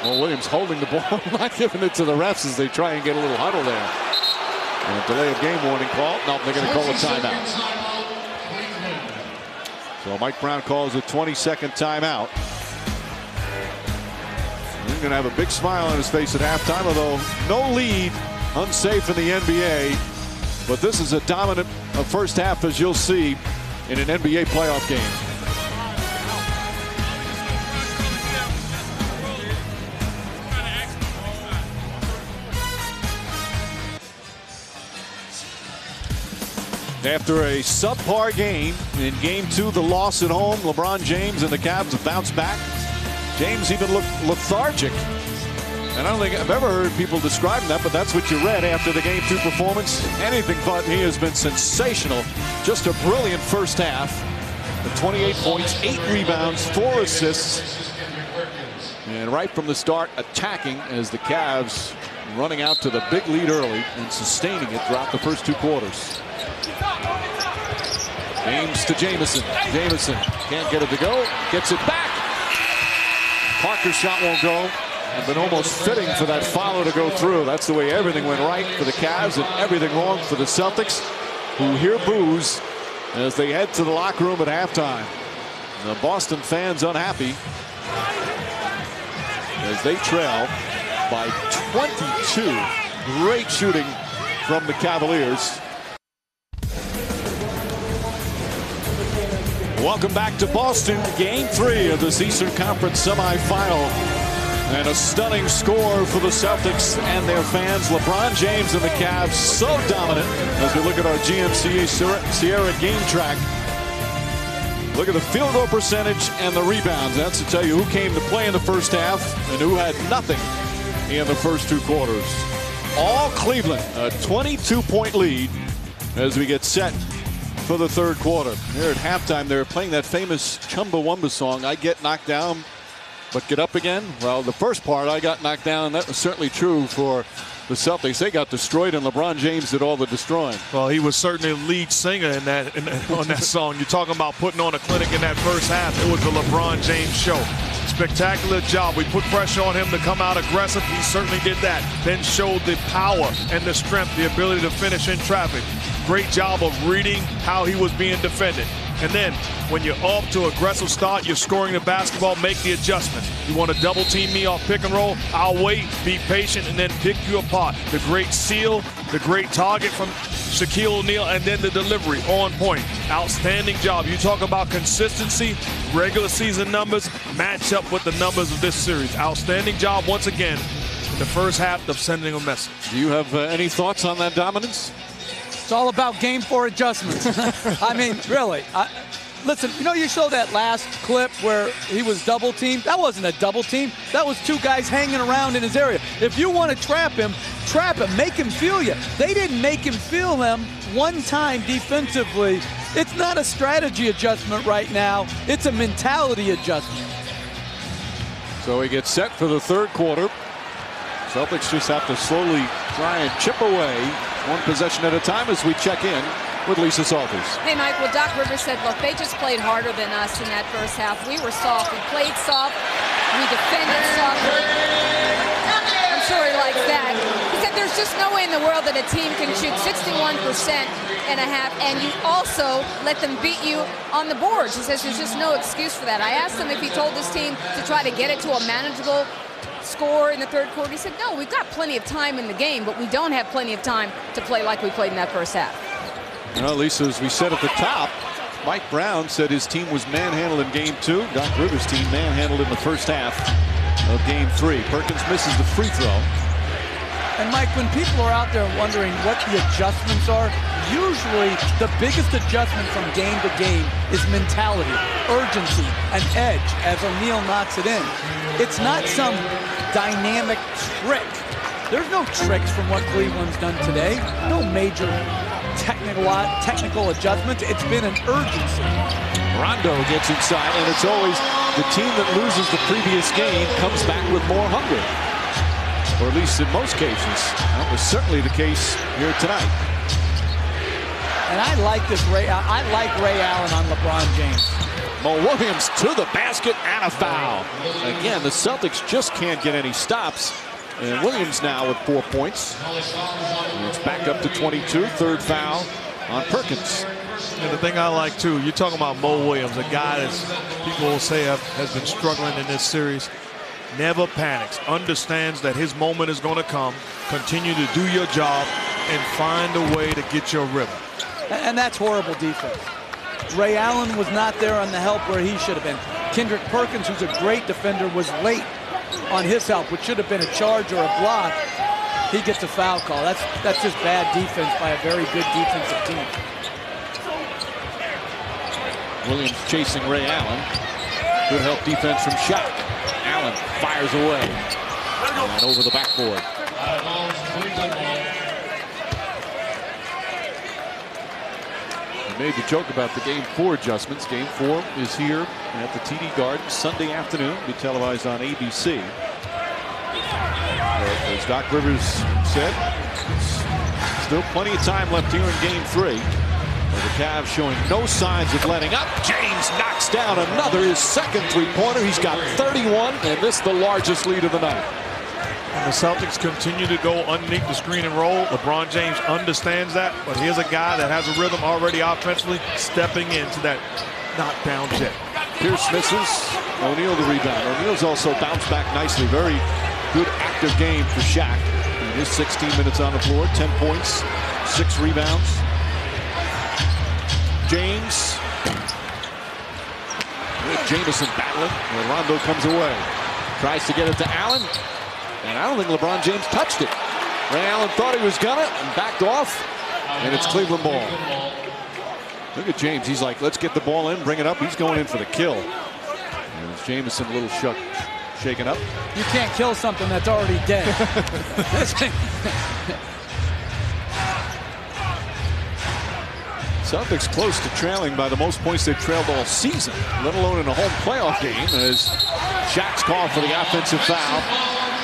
Well, Williams holding the ball, not giving it to the refs as they try and get a little huddle there. And a delay of game warning call. No, they're going to call a timeout. So Mike Brown calls a 20-second timeout. He's going to have a big smile on his face at halftime, although no lead, unsafe in the NBA. But this is a dominant first half, as you'll see in an NBA playoff game. After a subpar game in Game 2, the loss at home, LeBron James and the Cavs have bounced back. James even looked lethargic. And I don't think I've ever heard people describe that, but that's what you read after the Game 2 performance. Anything but. He has been sensational. Just a brilliant first half. The 28 points, 8 rebounds, 4 assists. And right from the start, attacking as the Cavs running out to the big lead early and sustaining it throughout the first 2 quarters. James to Jamison. Jamison can't get it to go. Gets it back. Parker's shot won't go. And been almost fitting for that follow to go through. That's the way everything went right for the Cavs and everything wrong for the Celtics, who hear boos as they head to the locker room at halftime. The Boston fans unhappy as they trail by 22. Great shooting from the Cavaliers. Welcome back to Boston. Game 3 of this Eastern Conference semifinal. And a stunning score for the Celtics and their fans. LeBron James and the Cavs so dominant as we look at our GMCA Sierra game track. Look at the field goal percentage and the rebounds. That's to tell you who came to play in the first half and who had nothing in the first 2 quarters. All Cleveland, a 22-point lead as we get set for the third quarter. Here at halftime, they're playing that famous Chumbawamba song, I Get Knocked Down, But Get Up Again. Well, the first part, I got knocked down. That was certainly true for the Celtics. They got destroyed, and LeBron James did all the destroying. Well, he was certainly the lead singer on that song. You're talking about putting on a clinic in that first half. It was the LeBron James show. Spectacular job. We put pressure on him to come out aggressive. He certainly did that. Then showed the power and the strength, the ability to finish in traffic. Great job of reading how he was being defended. And then when you're off to an aggressive start, you're scoring the basketball, make the adjustments. You want to double team me off pick and roll? I'll wait, be patient, and then pick you apart. The great seal, the great target from Shaquille O'Neal, and then the delivery on point. Outstanding job. You talk about consistency, regular season numbers, match up with the numbers of this series. Outstanding job once again in the first half of sending a message. Do you have any thoughts on that dominance? It's all about Game 4 adjustments. I mean, really. Listen, you know, you showed that last clip where he was double teamed. That wasn't a double team. That was 2 guys hanging around in his area. If you want to trap him, make him feel you. They didn't make him feel them one time defensively. It's not a strategy adjustment right now. It's a mentality adjustment. So he gets set for the third quarter. Celtics just have to slowly try and chip away, 1 possession at a time, as we check in with Lisa Salters. Hey, Mike, well, Doc Rivers said, look, they just played harder than us in that first half. We were soft. We played soft. We defended softly. I'm sure he likes that. He said there's just no way in the world that a team can shoot 61% and a half, and you also let them beat you on the boards. He says there's just no excuse for that. I asked him if he told this team to try to get it to a manageable score in the third quarter. He said, no, we've got plenty of time in the game, but we don't have plenty of time to play like we played in that first half. You know, Lisa, as we said at the top, Mike Brown said his team was manhandled in Game 2. Doc Rivers' team manhandled in the first half of Game 3. Perkins misses the free throw. And Mike, when people are out there wondering what the adjustments are, usually the biggest adjustment from game to game is mentality, urgency, an edge as O'Neal knocks it in. It's not some dynamic trick. There's no tricks from what Cleveland's done today. No major technical adjustments. It's been an urgency. Rondo gets inside, and it's always the team that loses the previous game comes back with more hunger. or at least in most cases. That was certainly the case here tonight. And I like this Ray Allen on LeBron James. Mo Williams to the basket and a foul. Again, the Celtics just can't get any stops. And Williams now with 4 points. And it's back up to 22. Third foul on Perkins. And the thing I like too, you're talking about Mo Williams, a guy that people will say has been struggling in this series. Never panics, understands that his moment is going to come. Continue to do your job and find a way to get your rhythm. And that's horrible defense. Ray Allen was not there on the help where he should have been. Kendrick Perkins, who's a great defender, was late on his help, which should have been a charge or a block. He gets a foul call. That's just bad defense by a very good defensive team. Williams chasing Ray Allen. Good help defense from Shaq. Allen fires away. And over the backboard. We made the joke about the Game 4 adjustments. Game 4 is here at the TD Garden Sunday afternoon. Be televised on ABC. As Doc Rivers said, still plenty of time left here in Game 3. The Cavs showing no signs of letting up. James knocks down another, his second three-pointer. He's got 31, and this the largest lead of the night. And the Celtics continue to go underneath the screen and roll. LeBron James understands that, but here's a guy that has a rhythm already offensively, stepping into that knockdown jet. Pierce misses. O'Neal the rebound. O'Neal's also bounced back nicely. Very good active game for Shaq. In his 16 minutes on the floor, 10 points, 6 rebounds. James. With Jamison battling. And Rondo comes away. Tries to get it to Allen. And I don't think LeBron James touched it. Ray Allen thought he was gonna and backed off. And it's Cleveland ball. Look at James. He's like, let's get the ball in, bring it up. He's going in for the kill. And it's Jamison a little shaken up. You can't kill something that's already dead. Celtics close to trailing by the most points they've trailed all season, let alone in a home playoff game, as Shaq's called for the offensive foul,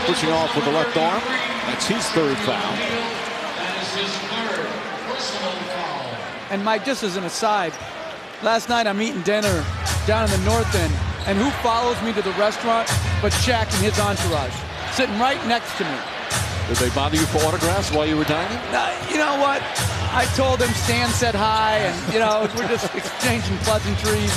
pushing off with the left arm. That's his third foul. And Mike, just as an aside, last night I'm eating dinner down in the north end, and who follows me to the restaurant but Shaq and his entourage, sitting right next to me. Did they bother you for autographs while you were dining? You know what? I told him Stan said hi, and, you know, we're just exchanging pleasantries.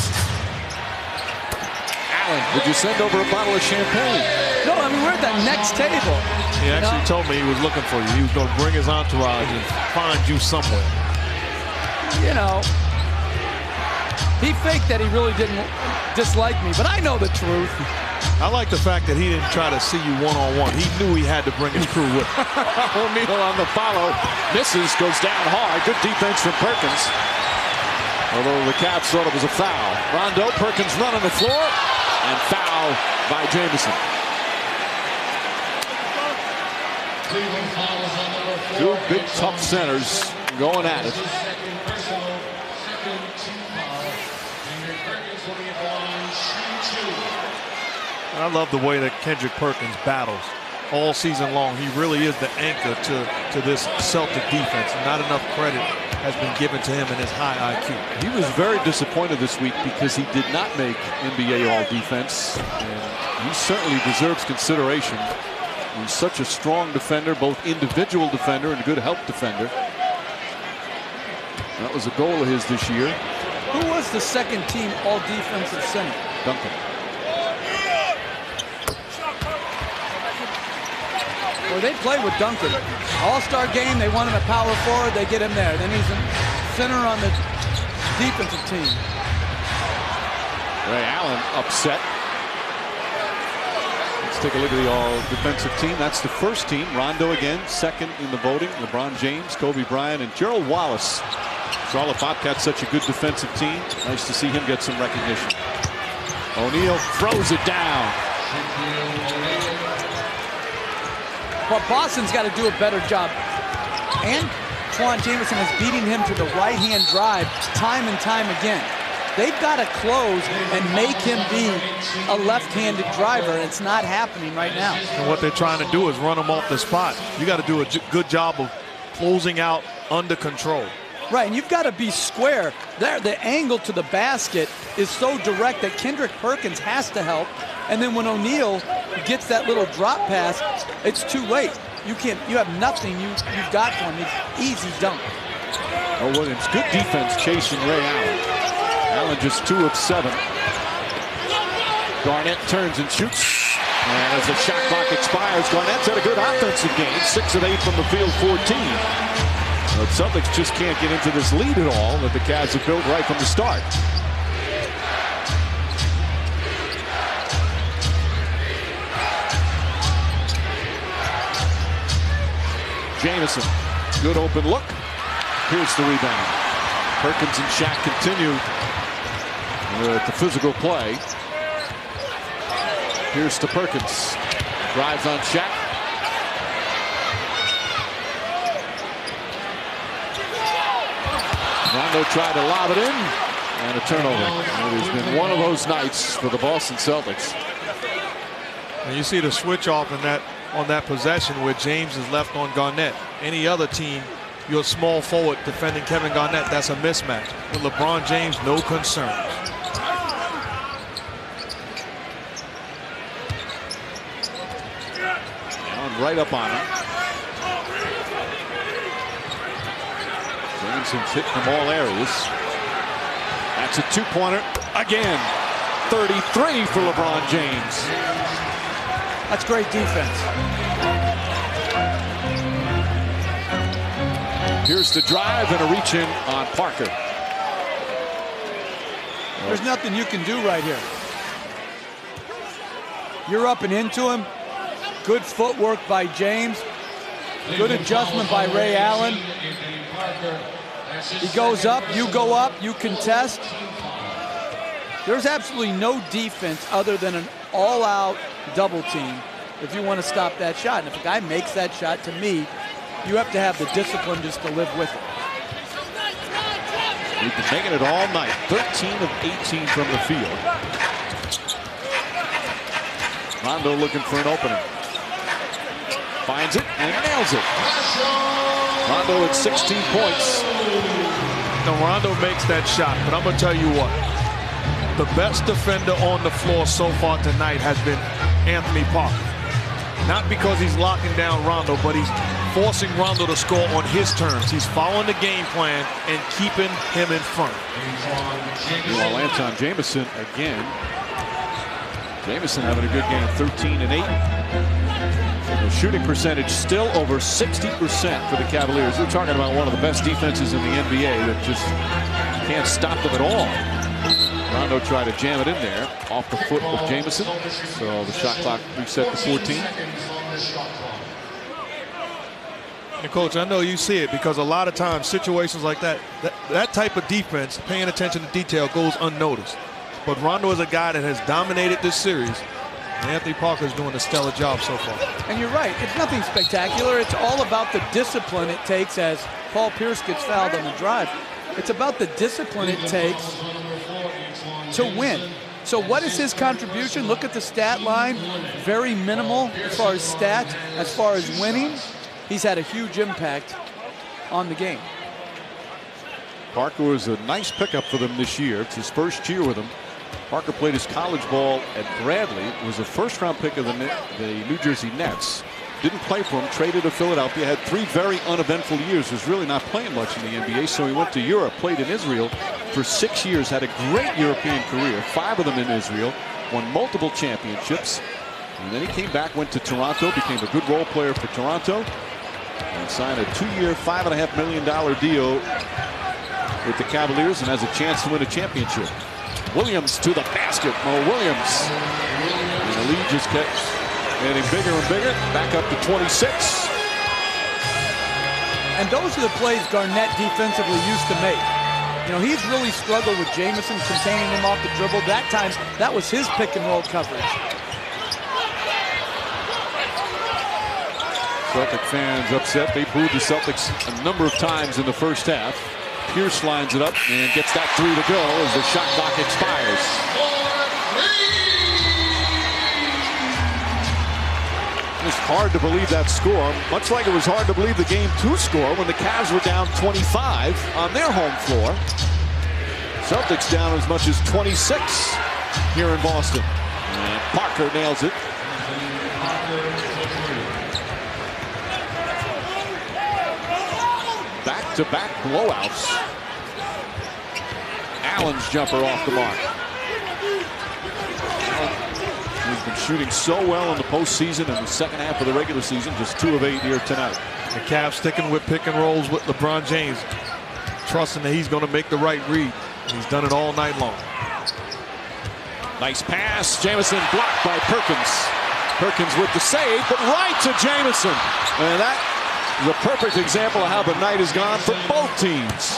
Allen, did you send over a bottle of champagne? No, I mean, we're at that next table. He actually told me he was looking for you. He was going to bring his entourage and find you somewhere. You know, he faked that he really didn't dislike me, but I know the truth. I like the fact that he didn't try to see you one-on-one. He knew he had to bring his crew with him. O'Neal on the follow. Misses, goes down hard. Good defense from Perkins. Although the Cavs thought it was a foul. Rondo, Perkins running the floor, and foul by Jamison. Two big, tough centers going at it. I love the way that Kendrick Perkins battles all season long. He really is the anchor to this Celtic defense. Not enough credit has been given to him in his high IQ. He was very disappointed this week because he did not make NBA All-Defense. And he certainly deserves consideration. He's such a strong defender, both individual defender and good help defender. That was a goal of his this year. Who was the second team All-Defensive center? Duncan. Well, they play with Duncan. All-Star game, they want him at power forward, they get him there. Then he's a center on the defensive team. Ray Allen upset. Let's take a look at the all-defensive team. That's the first team. Rondo again, second in the voting. LeBron James, Kobe Bryant, and Gerald Wallace. Charlotte Bobcats, such a good defensive team. Nice to see him get some recognition. O'Neal throws it down. But Boston's got to do a better job. And Antoine Jamison is beating him to the right-hand drive time and time again. They've got to close and make him be a left-handed driver, and it's not happening right now. And what they're trying to do is run him off the spot. You got to do a good job of closing out under control. Right, and you've got to be square. There, the angle to the basket is so direct that Kendrick Perkins has to help. And then when O'Neal gets that little drop pass, it's too late. You have nothing you've got for him. It's easy dunk. Oh, Williams, good defense chasing Ray Allen. Allen just 2 of 7. Garnett turns and shoots. And as the shot clock expires, Garnett's had a good offensive game. 6 of 8 from the field, 14. The Celtics just can't get into this lead at all that the Cavs have built right from the start. Jamison, good open look. Here's the rebound. Perkins and Shaq continue with the physical play. Here's to Perkins. Drives on Shaq. Rondo tried to lob it in, and a turnover. It has been one of those nights for the Boston Celtics. And you see the switch off in on that possession where James is left on Garnett. Any other team, you're a small forward defending Kevin Garnett, that's a mismatch. With LeBron James, no concern. Right up on him. Jameson's hitting from all areas. That's a 2-pointer again. 33 for LeBron James. That's great defense. Here's the drive and a reach in on Parker. There's nothing you can do right here. You're up and into him. Good footwork by James. Good adjustment by Ray Allen. He goes up, you go up, you contest. There's absolutely no defense other than an all-out double team if you want to stop that shot. And if a guy makes that shot, to me, you have to have the discipline just to live with it. We've been making it all night. 13 of 18 from the field. Rondo looking for an opening. Finds it and nails it. Rondo at 16 points. Now Rondo makes that shot, but I'm going to tell you what. The best defender on the floor so far tonight has been Anthony Parker. Not because he's locking down Rondo, but he's forcing Rondo to score on his terms. He's following the game plan and keeping him in front. Well, Anton Jamison again. Jamison having a good game, 13 and 8. The shooting percentage still over 60% for the Cavaliers. We're talking about one of the best defenses in the NBA that just can't stop them at all. Rondo tried to jam it in there off the foot of Jamison. So the shot clock reset to 14. And Coach, I know you see it because a lot of times situations like that type of defense, paying attention to detail, goes unnoticed. But Rondo is a guy that has dominated this series. And Anthony Parker is doing a stellar job so far. And you're right. It's nothing spectacular. It's all about the discipline it takes as Paul Pierce gets fouled on the drive. It's about the discipline it takes to win. So what is his contribution? Look at the stat line. Very minimal as far as stats. As far as winning, he's had a huge impact on the game. Parker was a nice pickup for them this year. It's his first year with them. Parker played his college ball at Bradley, was a first-round pick of the New Jersey Nets. Didn't play for him, traded to Philadelphia, had 3 very uneventful years, was really not playing much in the NBA, so he went to Europe, played in Israel for 6 years, had a great European career, 5 of them in Israel, won multiple championships, and then he came back, went to Toronto, became a good role player for Toronto, and signed a 2-year, $5.5 million deal with the Cavaliers and has a chance to win a championship. Williams to the basket. Mo Williams. And the lead just kept getting bigger and bigger. Back up to 26. And those are the plays Garnett defensively used to make. You know, he's really struggled with Jamison containing him off the dribble. That time, that was his pick and roll coverage. Celtic fans upset. They booed the Celtics a number of times in the first half. Pierce lines it up and gets that 3 to go as the shot clock expires. It's hard to believe that score, much like it was hard to believe the Game 2 score when the Cavs were down 25 on their home floor. Celtics down as much as 26 here in Boston. And Parker nails it. Back-to-back blowouts. Allen's jumper off the mark. He's been shooting so well in the postseason and the second half of the regular season, just 2 of 8 here tonight. The Cavs sticking with pick and rolls with LeBron James, trusting that he's going to make the right read. He's done it all night long. Nice pass. Jamison blocked by Perkins. Perkins with the save, but right to Jamison. And that is a perfect example of how the night has gone for both teams.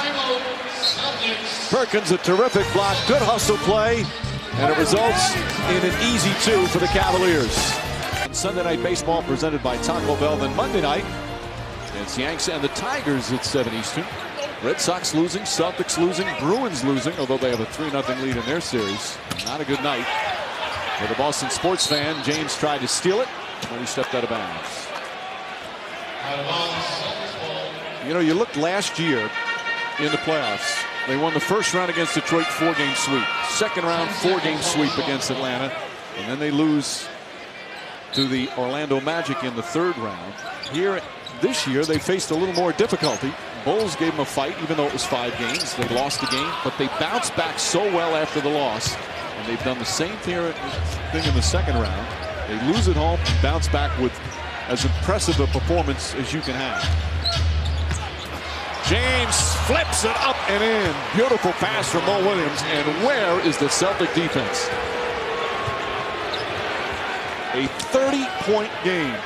Perkins, a terrific block, good hustle play, and it results in an easy 2 for the Cavaliers. Sunday Night Baseball presented by Taco Bell. Then Monday night, it's Yanks and the Tigers at 7 Eastern. Red Sox losing, Celtics losing, Bruins losing, although they have a 3-0 lead in their series. Not a good night for the Boston sports fan. James tried to steal it when he stepped out of bounds. You know, you looked last year in the playoffs. They won the first round against Detroit, 4-game sweep. Second round, 4-game sweep against Atlanta. And then they lose to the Orlando Magic in the 3rd round. Here this year, they faced a little more difficulty. Bulls gave them a fight, even though it was 5 games. They lost the game, but they bounced back so well after the loss. And they've done the same thing in the 2nd round. They lose at home, bounce back with as impressive a performance as you can have. James flips it up and in. Beautiful pass from Mo Williams. And where is the Celtic defense? A 30-point game.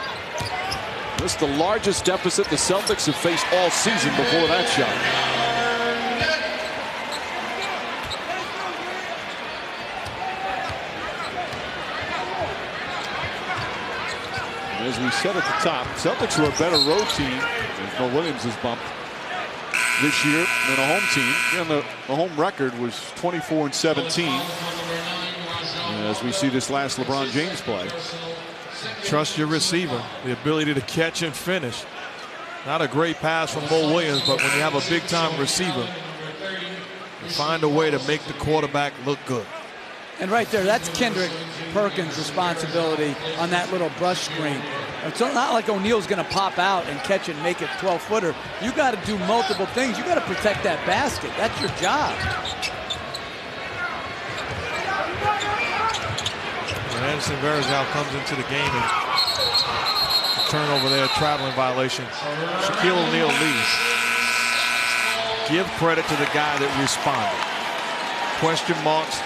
This is the largest deficit the Celtics have faced all season before that shot. And as we said at the top, Celtics were a better road team, as Mo Williams is bumped, this year than a home team. And the home record was 24-17. As we see this last LeBron James play. Trust your receiver, the ability to catch and finish. Not a great pass from Mo Williams, but when you have a big-time receiver, you find a way to make the quarterback look good. And right there, that's Kendrick Perkins' responsibility on that little brush screen. It's not like O'Neal's going to pop out and catch it and make it 12-footer. You got to do multiple things. You got to protect that basket. That's your job. Anderson Varejao comes into the game and turnover there, traveling violation. Shaquille O'Neal leaves. Give credit to the guy that responded. Question marks.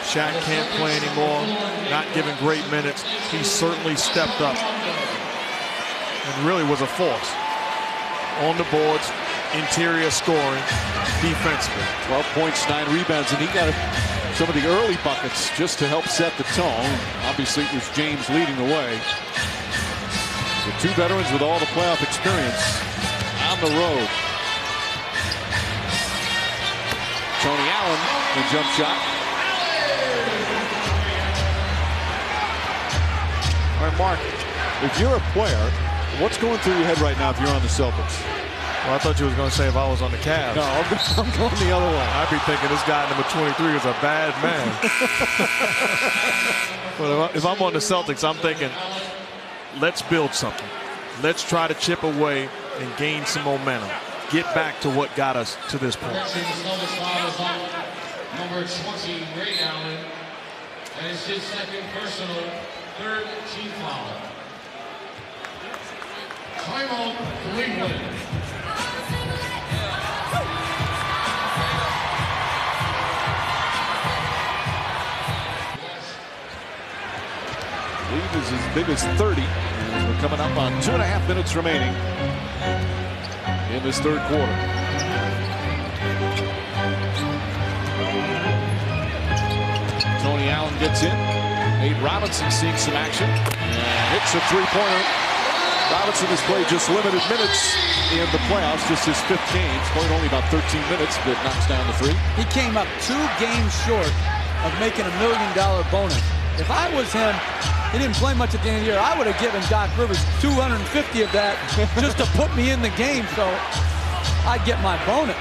Shaq can't play anymore. Not giving great minutes. He certainly stepped up and really was a force. On the boards, interior scoring, defensively. 12 points, 9 rebounds, and he got some of the early buckets just to help set the tone. Obviously, it was James leading the way. The 2 veterans with all the playoff experience on the road. Tony Allen, the jump shot. All right, Mark, if you're a player, what's going through your head right now if you're on the Celtics? Well, I thought you was going to say if I was on the Cavs. No, I'm going the other way. I'd be thinking this guy number 23 is a bad man. But if I'm on the Celtics, I'm thinking, let's build something. Let's try to chip away and gain some momentum. Get back to what got us to this point. Number 20, Ray Allen. And it's his 2nd personal, 3rd team foul. Timeout, Cleveland. Lead is as big as 30. And we're coming up on 2.5 minutes remaining in this 3rd quarter. Tony Allen gets in. Nate Robinson seeing some action. And hits a 3-pointer. Robinson has played just limited minutes in the playoffs, just his 5th game. He's played only about 13 minutes, but knocks down the 3. He came up 2 games short of making $1 million bonus. If I was him, he didn't play much at the end of the year, I would have given Doc Rivers 250 of that just to put me in the game, so I'd get my bonus.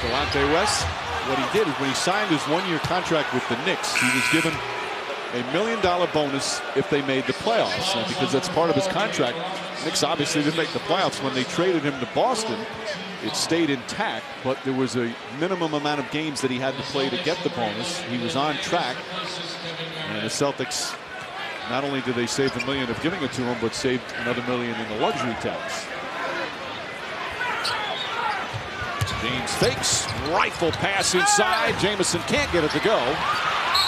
Delonte West, what he did is when he signed his 1-year contract with the Knicks, he was given a $1 million bonus if they made the playoffs. Now, because that's part of his contract, Knicks obviously didn't make the playoffs. When they traded him to Boston, it stayed intact, but there was a minimum amount of games that he had to play to get the bonus. He was on track, and the Celtics, not only did they save $1 million of giving it to him, but saved another $1 million in the luxury tax. James fakes, rifle pass inside. Jamison can't get it to go.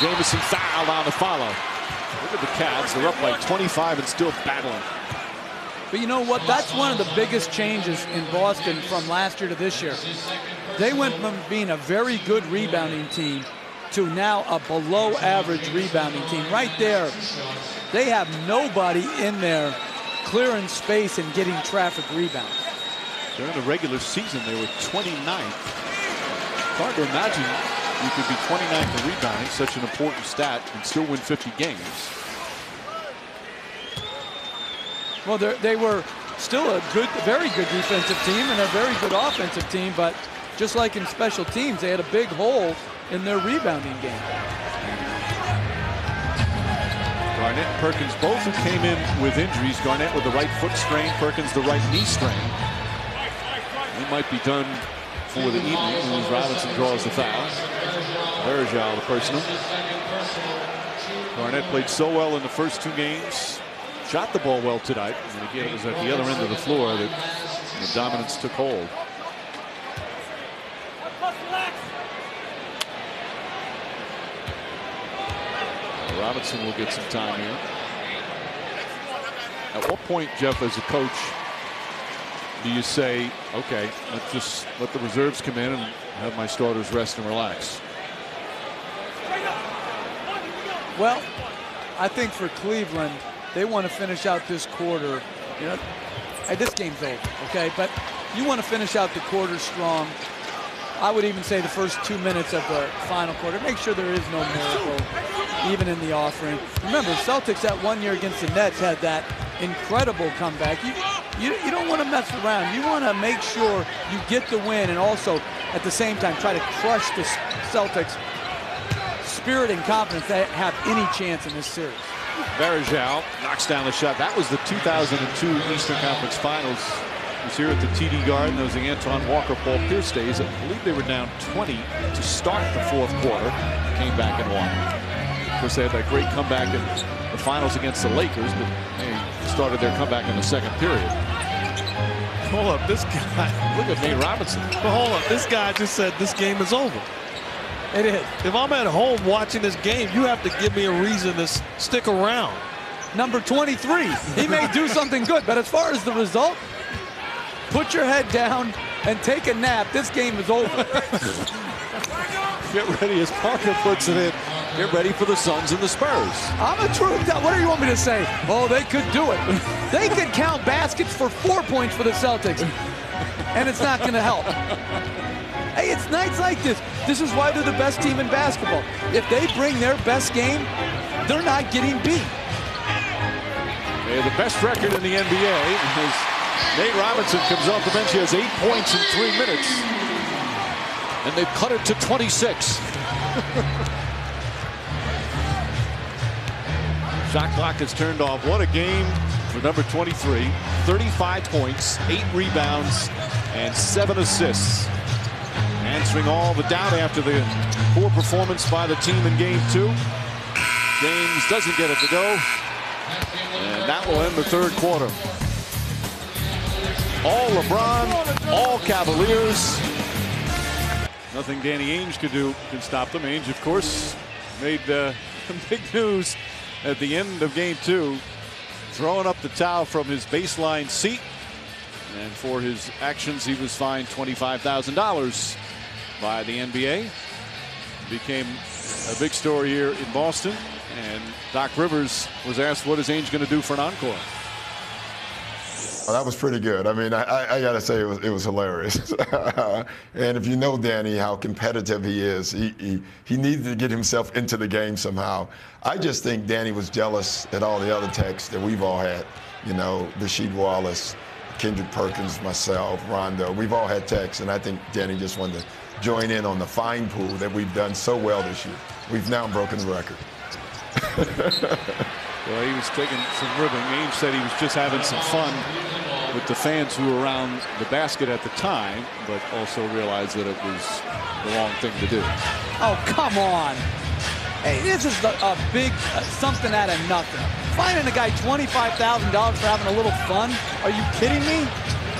Jamison fouled on the follow. Look at the Cavs, they're up by 25 and still battling. But you know what? That's one of the biggest changes in Boston from last year to this year. They went from being a very good rebounding team to now a below average rebounding team. Right there, they have nobody in there clearing space and getting traffic rebounds. During the regular season, they were 29th. Hard to imagine you could be 29th in rebounding, such an important stat, and still win 50 games. Well, they were still a very good defensive team and a very good offensive team, but just like in special teams, they had a big hole in their rebounding game. Garnett and Perkins both who came in with injuries. Garnett with the right foot strain, Perkins the right knee strain. He might be done for the evening as Robinson draws the foul. Verjao the personal. Garnett played so well in the first 2 games. Shot the ball well tonight. And again, it was at the other end of the floor that the dominance took hold. Robinson will get some time here. At what point, Jeff, as a coach, do you say, okay, let's just let the reserves come in and have my starters rest and relax? Well, I think for Cleveland, they want to finish out this quarter. You know, hey, this game's over, okay? But you want to finish out the quarter strong. I would even say the first 2 minutes of the final quarter. Make sure there is no miracle, even in the offering. Remember, Celtics that 1 year against the Nets had that incredible comeback. You don't want to mess around. You want to make sure you get the win and also, at the same time, try to crush the Celtics' spirit and confidence that have any chance in this series. Verjao knocks down the shot. That was the 2002 Eastern Conference Finals. It was here at the TD Garden. That was the Antoine Walker Paul Pierce days. I believe they were down 20 to start the 4th quarter. Came back and won. Of course, they had that great comeback in the finals against the Lakers, but they started their comeback in the 2nd period. Hold up, this guy. Look at Nate Robinson. But hold up, this guy just said this game is over. It is. If I'm at home watching this game, you have to give me a reason to stick around. Number 23. He may do something good, but as far as the result, put your head down and take a nap. This game is over. Get ready, as Parker puts it in. Get ready for the Suns and the Spurs. I'm a true. What do you want me to say? Oh, they could do it. They could count baskets for 4 points for the Celtics, and it's not going to help. Hey, it's nights like this. This is why they're the best team in basketball. If they bring their best game, they're not getting beat. They have the best record in the NBA. As Nate Robinson comes off the bench, he has 8 points in 3 minutes. And they've cut it to 26. Shot clock is turned off. What a game for number 23. 35 points, 8 rebounds, and 7 assists. Answering all the doubt after the poor performance by the team in game 2. James doesn't get it to go. And that will end the 3rd quarter. All LeBron, all Cavaliers. Nothing Danny Ainge could do can stop them. Ainge, of course, made big news at the end of game 2, throwing up the towel from his baseline seat. And for his actions, he was fined $25,000 by the NBA. Became a big story here in Boston. And Doc Rivers was asked, what is Ainge going to do for an encore? Well, that was pretty good. I mean, I got to say it was hilarious. And if you know Danny, how competitive he is, he needed to get himself into the game somehow. I just think Danny was jealous at all the other techs that we've all had. You know, Rasheed Wallace, Kendrick Perkins, myself, Rondo. We've all had techs, and I think Danny just wanted to join in on the fine pool that we've done so well this year. We've now broken the record. Well, he was taking some ribbing. Ames said he was just having some fun with the fans who were around the basket at the time, but also realized that it was the wrong thing to do. Oh, come on. Hey, this is a big something out of nothing. Finding a guy $25,000 for having a little fun? Are you kidding me?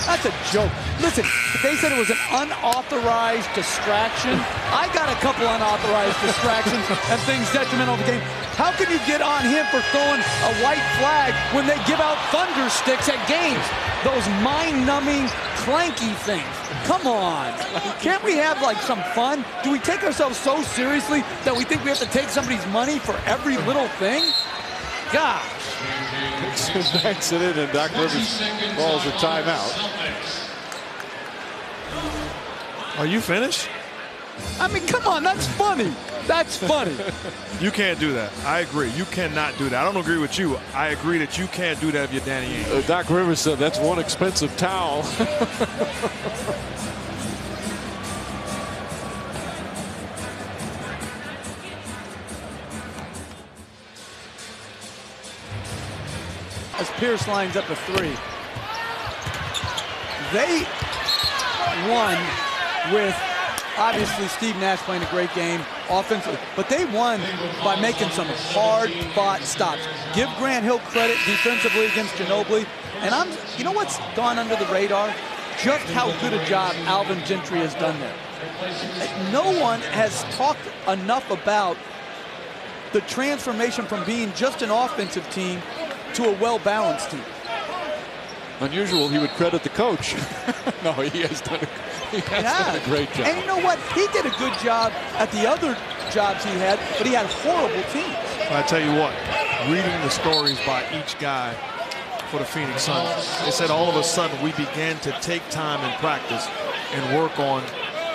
That's a joke. Listen, they said it was an unauthorized distraction. I got a couple unauthorized distractions and things detrimental to the game. How can you get on him for throwing a white flag when they give out thunder sticks at games? Those mind-numbing, clanky things. Come on. Can't we have, like, some fun? Do we take ourselves so seriously that we think we have to take somebody's money for every little thing? Gosh. Accident, and Doc Rivers calls a timeout. Are you finished? I mean, come on, that's funny. That's funny. You can't do that. I agree. You cannot do that. I don't agree with you. I agree that you can't do that if you're Danny Ainge. Doc Rivers said that's one expensive towel. As Pierce lines up a three. They won with, obviously, Steve Nash playing a great game offensively, but they won by making some hard-fought stops. Give Grant Hill credit defensively against Ginobili, and you know what's gone under the radar? Just how good a job Alvin Gentry has done there. No one has talked enough about the transformation from being just an offensive team to a well-balanced team. Unusual, he would credit the coach. No, he has done a great job. And you know what? He did a good job at the other jobs he had, but he had horrible teams. I tell you what, reading the stories by each guy for the Phoenix Suns, they said all of a sudden we began to take time in practice and work on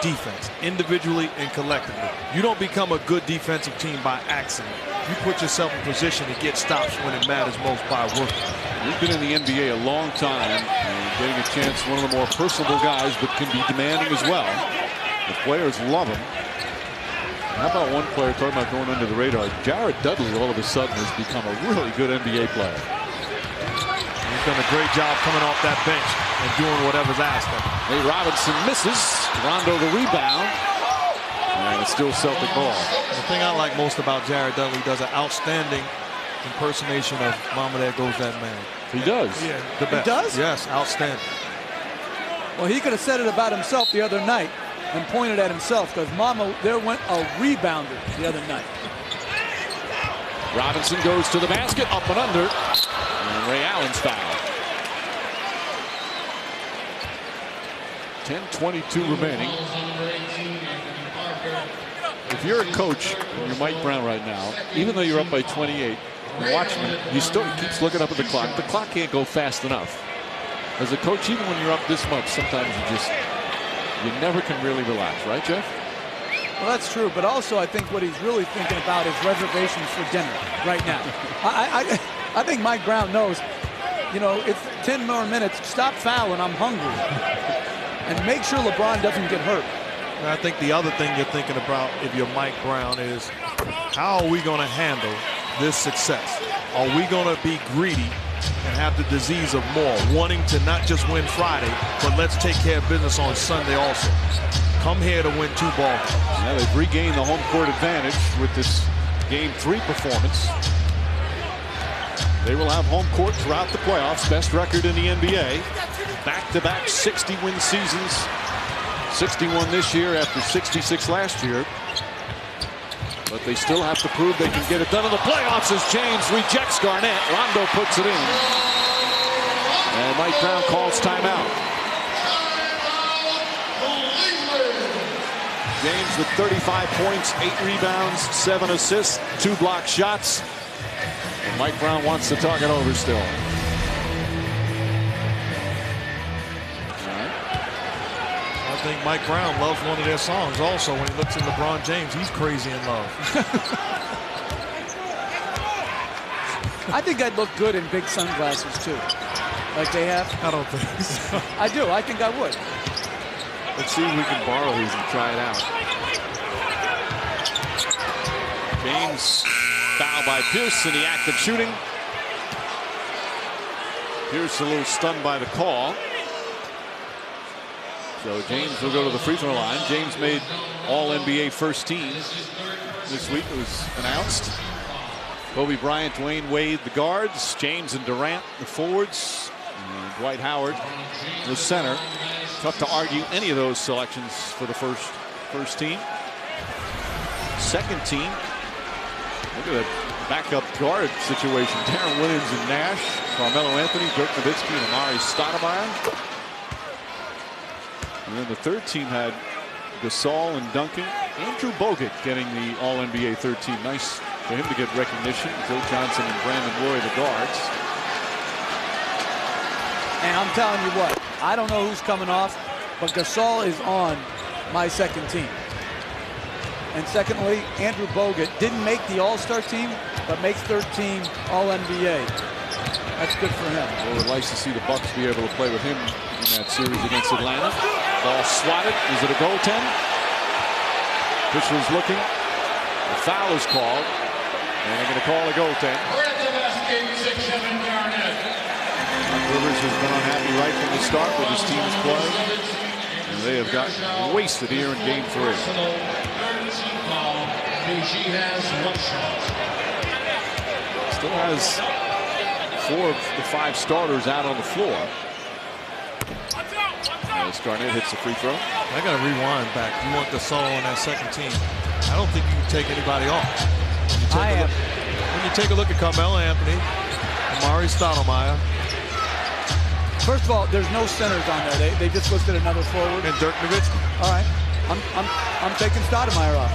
defense, individually and collectively. You don't become a good defensive team by accident. You put yourself in position to get stops when it matters most by working. You've been in the NBA a long time and getting a chance, one of the more personable guys, but can be demanding as well. The players love him. How about one player talking about going under the radar? Jared Dudley all of a sudden has become a really good NBA player. He's done a great job coming off that bench and doing whatever's asked of him. Nate Robinson misses. Rondo the rebound. And it's still Celtic ball. The thing I like most about Jared Dudley, he does an outstanding impersonation of Mama There Goes That Man. He does? Yeah, the best. He does? Yes, outstanding. Well, he could have said it about himself the other night and pointed at himself, because Mama there went a rebounder the other night. Robinson goes to the basket, up and under. And Ray Allen's foul. 10:22 remaining. If you're a coach and you're Mike Brown right now, even though you're up by 28, watch him. He still keeps looking up at the clock. The clock can't go fast enough. As a coach, even when you're up this much, sometimes you never can really relax, right, Jeff? Well, that's true, but also I think what he's really thinking about is reservations for dinner right now. I think Mike Brown knows, you know, it's 10 more minutes. Stop fouling. I'm hungry. And make sure LeBron doesn't get hurt. And I think the other thing you're thinking about if you're Mike Brown is, how are we going to handle this success? Are we going to be greedy and have the disease of more, wanting to not just win Friday, but let's take care of business on Sunday also? Come here to win 2 ball games. Yeah, they've regained the home court advantage with this Game 3 performance. They will have home court throughout the playoffs. Best record in the NBA. Back-to-back 60-win seasons. 61 this year after 66 last year. But they still have to prove they can get it done in the playoffs as James rejects Garnett. Rondo puts it in. And Mike Brown calls timeout. James with 35 points, 8 rebounds, 7 assists, 2 block shots. And Mike Brown wants to talk it over still. think Mike Brown loves one of their songs also. When he looks at LeBron James, he's crazy in love. I think I'd look good in big sunglasses too, like they have. I don't think so. I do. I think I would. Let's see if we can borrow these and try it out. James, foul by Pierce in the act of shooting. Pierce a little stunned by the call. So James will go to the free throw line. James made All-NBA first team this week. It was announced. Kobe Bryant, Dwayne Wade, the guards. James and Durant, the forwards. And Dwight Howard, the center. Tough to argue any of those selections for the first team. Second team. Look at that backup guard situation. Darren Williams and Nash, Carmelo Anthony, Dirk Nowitzki, and Amari Stoudemire. And then the third team had Gasol and Duncan. Andrew Bogut getting the All-NBA third team. Nice for him to get recognition. Joe Johnson and Brandon Roy, the guards. And I'm telling you what, I don't know who's coming off, but Gasol is on my second team. And secondly, Andrew Bogut didn't make the All-Star team, but makes third team All-NBA. That's good for him. Well, we'd like to see the Bucks be able to play with him in that series against Atlanta. Ball swatted. Is it a goaltend? Officials looking. The foul is called. And they're going to call a goaltend. Rivers has been unhappy right from the start with his team's play. And they have gotten wasted here in Game 3. Still has 4 of the 5 starters out on the floor. As Garnett hits the free throw. I got to rewind back. You want Gasol on that second team. I don't think you can take anybody off. When you take a look at Carmelo Anthony, Amari Stoudemire. First of all, there's no centers on there. They just listed another forward. And Dirk Nowitzki. All right. I'm taking Stoudemire off.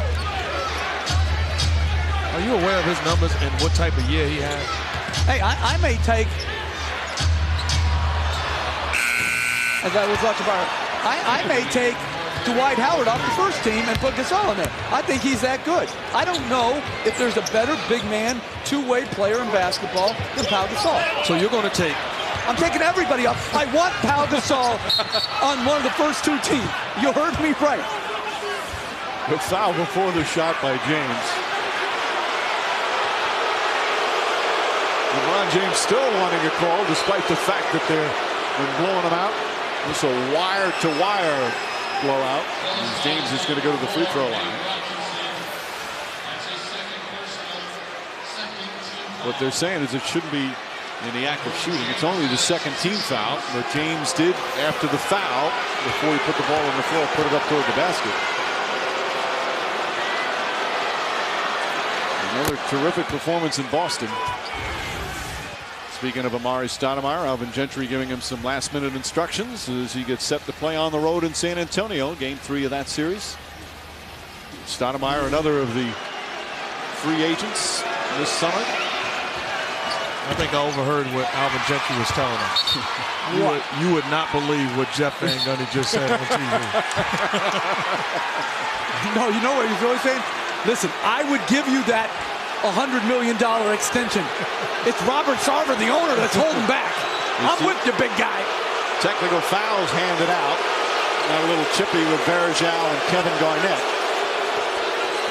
Are you aware of his numbers and what type of year he had? Hey, I may take, as I was watching about, I may take Dwight Howard off the first team and put Gasol in there. I think he's that good. I don't know if there's a better big man, two-way player in basketball than Pau Gasol. So you're going to take? I'm taking everybody off. I want Pau Gasol on one of the first 2 teams. You heard me right. The foul before the shot by James. LeBron James still wanting a call despite the fact that they're blowing him out. It's a wire-to-wire blowout. And James is going to go to the free throw line. What they're saying is it shouldn't be in the act of shooting. It's only the second team foul, but James did, after the foul, before he put the ball on the floor, put it up toward the basket. Another terrific performance in Boston. Speaking of Amari Stoudemire, Alvin Gentry giving him some last-minute instructions as he gets set to play on the road in San Antonio, Game 3 of that series. Stoudemire, another of the free agents this summer. I think I overheard what Alvin Gentry was telling us. You would not believe what Jeff Van Gundy just said on TV. No, you know what he's always saying? Listen, I would give you that $100 million extension. It's Robert Sarver, the owner, that's holding back. I'm with you, big guy. Technical fouls handed out. Now a little chippy with Varejao and Kevin Garnett.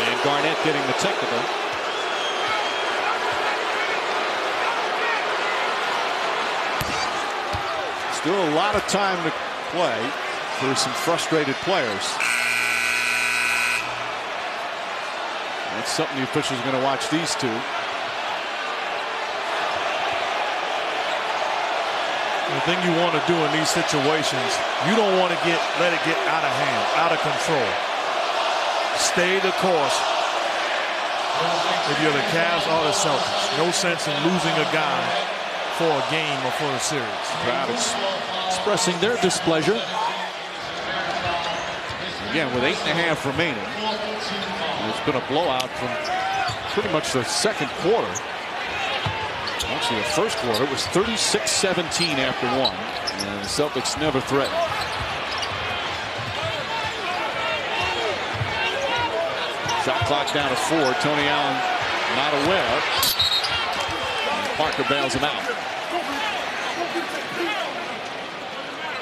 And Garnett getting the technical. Still a lot of time to play for some frustrated players. That's something the officials are going to watch these two. The thing you want to do in these situations, you don't want to let it get out of hand, out of control. Stay the course. If you're the Cavs or the Celtics, no sense in losing a guy for a game or for a series. Crowd is expressing their displeasure. Again, with 8.5 remaining. It's been a blowout from pretty much the second quarter. Actually, the first quarter was 36-17 after 1. And the Celtics never threatened. Shot clock down to 4. Tony Allen not aware. And Parker bails him out.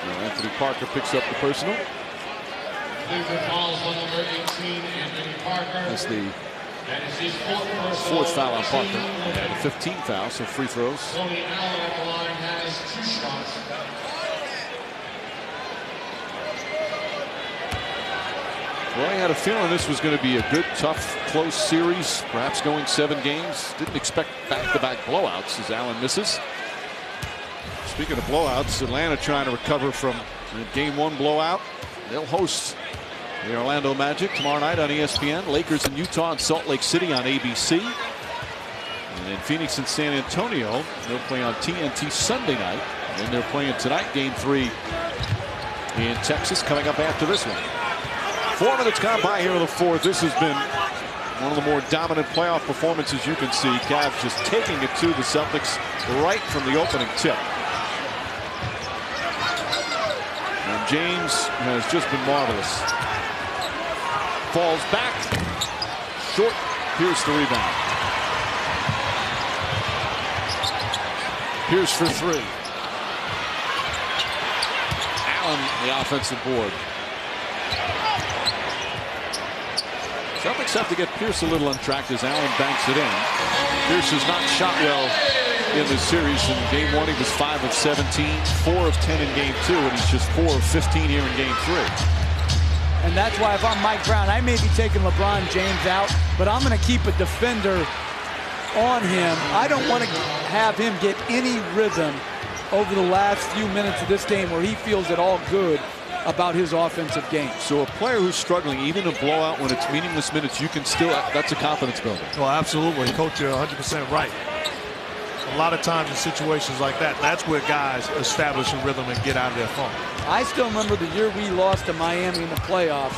And Anthony Parker picks up the personal. That's the fourth foul on Parker. And the 15th foul, so free throws. Tony Allen at the line has 2 shots. Well, I had a feeling this was going to be a good, tough, close series, perhaps going 7 games. Didn't expect back-to-back blowouts as Allen misses. Speaking of blowouts, Atlanta trying to recover from the Game 1 blowout. They'll host the Orlando Magic tomorrow night on ESPN. Lakers in Utah and Salt Lake City on ABC. And then Phoenix and San Antonio, they'll play on TNT Sunday night. And then they're playing tonight, Game 3 in Texas, coming up after this one. 4 minutes gone by here in the 4th. This has been one of the more dominant playoff performances you can see. Cavs just taking it to the Celtics right from the opening tip. And James has just been marvelous. Falls back. Short. Pierce the rebound. Pierce for 3. Allen the offensive board. Celtics have to get Pierce a little untracked as Allen banks it in. Pierce has not shot well in this series. In Game 1, he was 5 of 17, 4 of 10 in Game 2, and he's just 4 of 15 here in Game 3. And that's why if I'm Mike Brown, I may be taking LeBron James out, but I'm going to keep a defender on him. I don't want to have him get any rhythm over the last few minutes of this game where he feels at all good about his offensive game. So a player who's struggling, even a blowout when it's meaningless minutes, you can still, that's a confidence builder. Well, absolutely. Coach, you're 100% right. A lot of times in situations like that, that's where guys establish a rhythm and get out of their funk. I still remember the year we lost to Miami in the playoffs.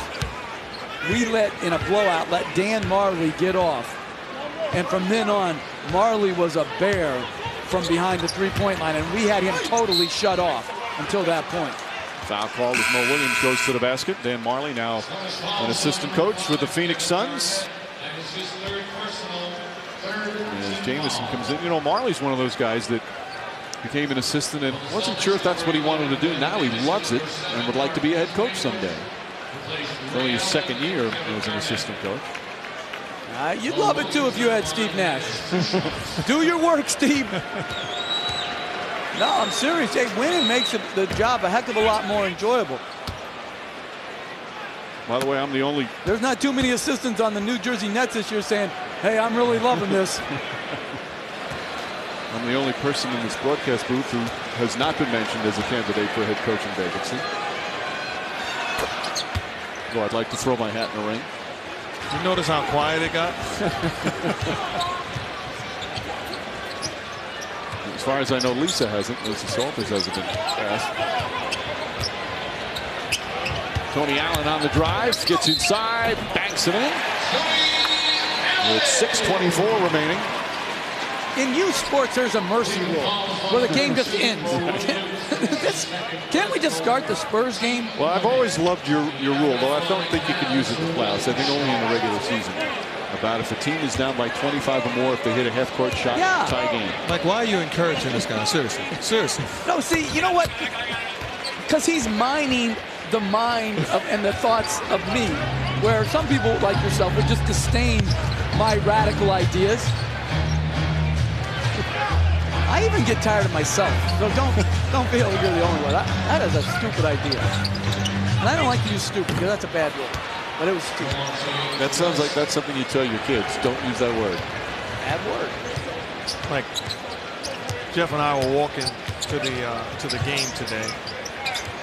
We in a blowout, let Dan Marley get off. And from then on, Marley was a bear from behind the three-point line, and we had him totally shut off until that point. Foul called as Mo Williams goes to the basket. Dan Marley now an assistant coach with the Phoenix Suns. As Jamison comes in, you know, Marley's one of those guys that became an assistant and wasn't sure if that's what he wanted to do. Now he loves it and would like to be a head coach someday. It's only his 2nd year as an assistant coach. You'd love it too if you had Steve Nash. Do your work, Steve. No, I'm serious. Hey, winning makes the job a heck of a lot more enjoyable. By the way, I'm the only... There's not too many assistants on the New Jersey Nets this year saying, hey, I'm really loving this. I'm the only person in this broadcast booth who has not been mentioned as a candidate for a head coaching vacancy. Well, I'd like to throw my hat in the ring. You notice how quiet it got? As far as I know, Lisa hasn't. Lisa Salters hasn't been asked. Tony Allen on the drive, gets inside, banks it in. With 6:24 remaining. In youth sports, there's a mercy rule where the game just ends. Can't we just start the Spurs game? Well, I've always loved your rule, though I don't think you can use it in the playoffs. I think only in the regular season. About if a team is down by 25 or more, if they hit a half-court shot, tie game. Like, why are you encouraging this guy? Seriously. Seriously. No, see, you know what? Because he's mining the mind and the thoughts of me, where some people like yourself would just disdain my radical ideas. I even get tired of myself, so don't feel you're the only one. That is a stupid idea. And I don't like to use stupid because that's a bad word. But it was stupid. That sounds like that's something you tell your kids. Don't use that word. Bad word. Like Jeff and I were walking to the game today,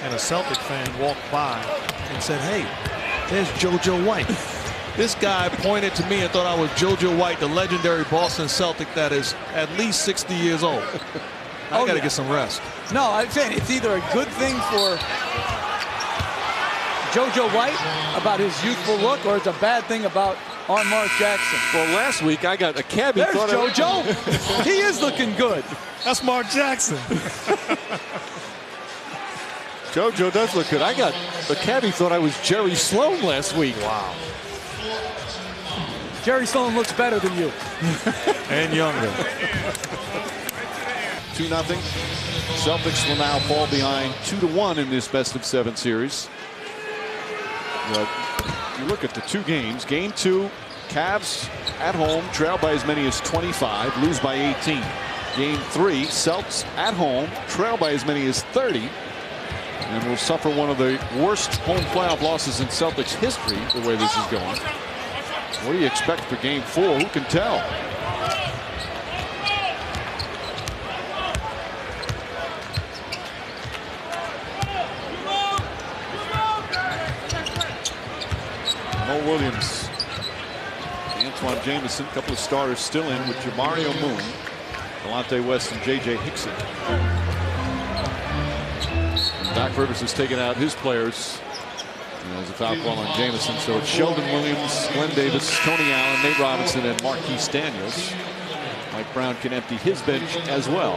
and a Celtic fan walked by and said, "Hey, there's JoJo White." This guy pointed to me and thought I was JoJo White, the legendary Boston Celtic that is at least 60 years old. I got to get some rest. No, I'm saying it's either a good thing for JoJo White about his youthful look, or it's a bad thing about Mark Jackson. Well, last week I got a cabbie. There's JoJo. He is looking good. That's Mark Jackson. JoJo does look good. I got a cabbie thought I was Jerry Sloan last week. Wow. Jerry Sloan looks better than you. And younger. 2-0. Celtics will now fall behind 2-1 in this best-of-7 series. But you look at the two games. Game 2, Cavs at home trail by as many as 25, lose by 18. Game 3, Celtics at home trail by as many as 30, and will suffer one of the worst home playoff losses in Celtics history the way this is going. What do you expect for Game 4? Who can tell? Mo Williams, Antoine Jamison, a couple of starters still in with Jamario Moon, Delonte West, and J.J. Hickson. And Doc Rivers has taken out his players. There's a foul call on Jamison, so it's Sheldon Williams, Glenn Davis, Tony Allen, Nate Robinson, and Marquise Daniels. Mike Brown can empty his bench as well.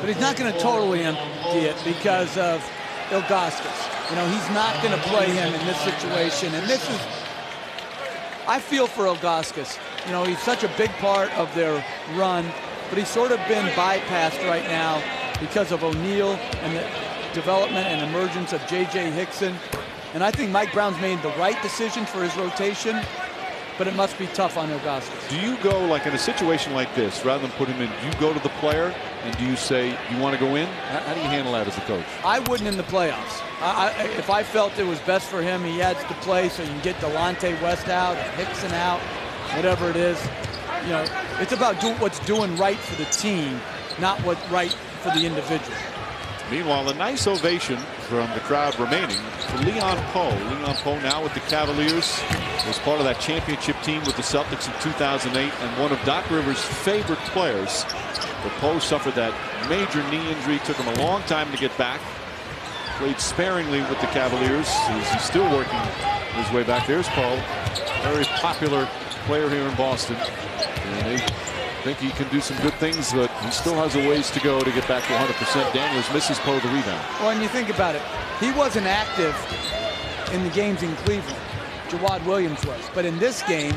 But he's not going to totally empty it because of Ilgauskas. You know, he's not going to play him in this situation. And this is, I feel for Ilgauskas. You know, he's such a big part of their run, but he's sort of been bypassed right now because of O'Neal and the development and emergence of J.J. Hickson. And I think Mike Brown's made the right decision for his rotation, but it must be tough on Ilgauskas. Do you go, like in a situation like this, rather than put him in, do you go to the player and do you say, you want to go in? How do you handle that as a coach? I wouldn't in the playoffs. If I felt it was best for him, he has to play so you can get Delonte West out, or Hickson out, whatever it is. You know, it's about what's doing right for the team, not what's right for the individual. Meanwhile, a nice ovation from the crowd remaining for Leon Poe. Leon Poe now with the Cavaliers, was part of that championship team with the Celtics in 2008 and one of Doc Rivers' favorite players. But Poe suffered that major knee injury, took him a long time to get back. Played sparingly with the Cavaliers. He's still working his way back. There's Poe, very popular player here in Boston. And they think he can do some good things, but he still has a ways to go to get back to 100%. Daniels misses Poe the rebound. Well, and you think about it, he wasn't active in the games in Cleveland. Jawad Williams was. But in this game,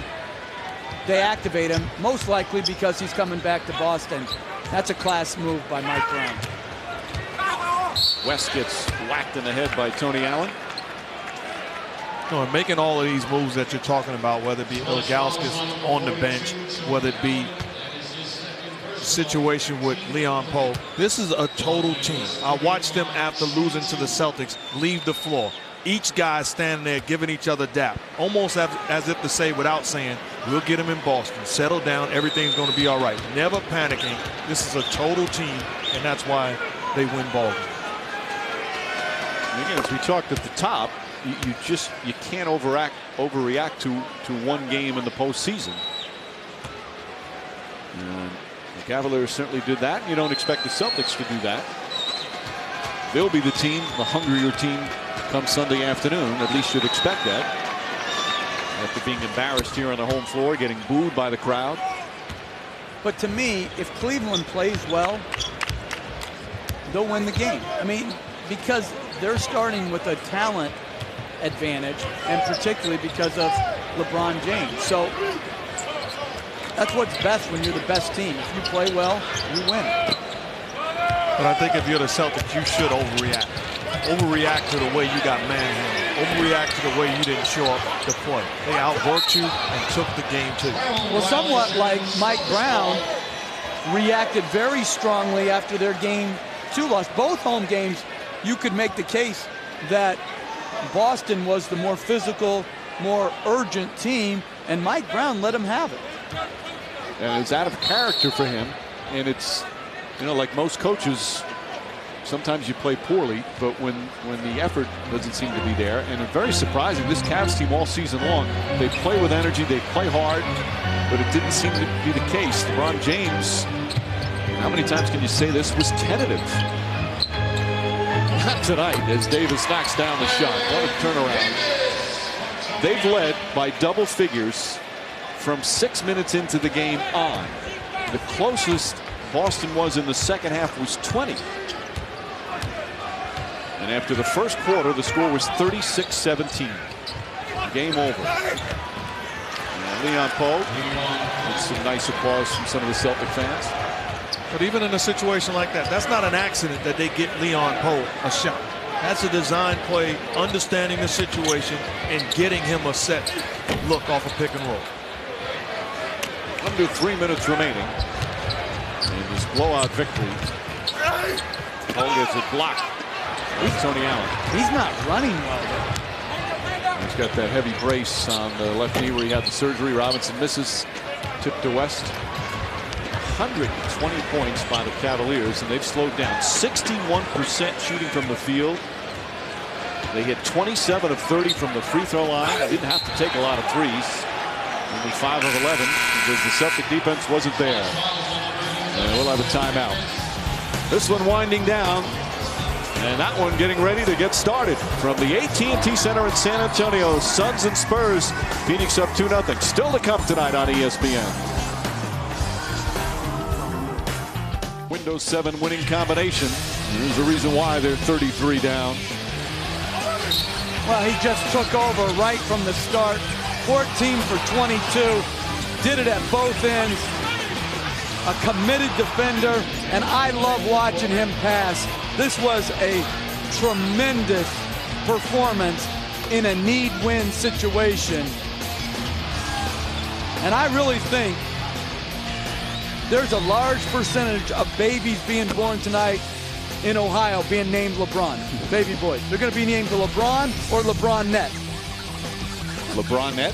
they activate him, most likely because he's coming back to Boston. That's a class move by Mike Brown. West gets whacked in the head by Tony Allen. No, making all of these moves that you're talking about, whether it be Ilgauskas on the bench, whether it be situation with Leon Poe, this is a total team. I watched them after losing to the Celtics leave the floor. Each guy standing there giving each other dap, almost as if to say without saying, we'll get him in Boston. Settle down. Everything's going to be all right. Never panicking. This is a total team, and that's why they win ball games. Again, as we talked at the top, you can't overreact to one game in the postseason. And the Cavaliers certainly did that. You don't expect the Celtics to do that. They'll be the team, the hungrier team, come Sunday afternoon. At least you'd expect that. After being embarrassed here on the home floor, getting booed by the crowd. But to me, if Cleveland plays well, they'll win the game. I mean, because they're starting with a talent advantage, and particularly because of LeBron James. So that's what's best when you're the best team. If you play well, you win. But I think if you're the Celtics, you should overreact. Overreact to the way you got manhandled. Overreact to the way you didn't show up to play. They outworked you and took the game too. Well, somewhat like Mike Brown reacted very strongly after their Game 2 loss. Both home games, you could make the case that Boston was the more physical, more urgent team, and Mike Brown let him have it. And it's out of character for him, and it's, you know, like most coaches, sometimes you play poorly, but when the effort doesn't seem to be there, and it's very surprising, this Cavs team all season long, they play with energy, they play hard, but it didn't seem to be the case. LeBron James, how many times can you say this was tentative? Not tonight, as Davis knocks down the shot. What a turnaround. They've led by double figures from 6 minutes into the game on. The closest Boston was in the second half was 20. And after the first quarter, the score was 36-17. Game over. Leon Poe. And some nice applause from some of the Celtic fans. But even in a situation like that, that's not an accident that they get Leon Poe a shot. That's a design play, understanding the situation and getting him a set look off a pick and roll. Under 3 minutes remaining in this blowout victory. Poe gets it blocked. Tony Allen. He's not running well, though. He's got that heavy brace on the left knee where he had the surgery. Robinson misses. Tip to West. 120 points by the Cavaliers, and they've slowed down. 61% shooting from the field. They hit 27 of 30 from the free throw line. They didn't have to take a lot of threes. Only 5 of 11 because the Celtic defense wasn't there. And we'll have a timeout. This one winding down. And that one getting ready to get started from the AT&T Center in San Antonio. Suns and Spurs. Phoenix up 2-0. Still to come tonight on ESPN. Windows 7 winning combination. There's a reason why they're 33 down. Well, he just took over right from the start. 14 for 22. Did it at both ends. A committed defender, and I love watching him pass. This was a tremendous performance in a need-win situation. And I really think there's a large percentage of babies being born tonight in Ohio being named LeBron. Baby boys. They're going to be named LeBron or LeBron-net. LeBron-net?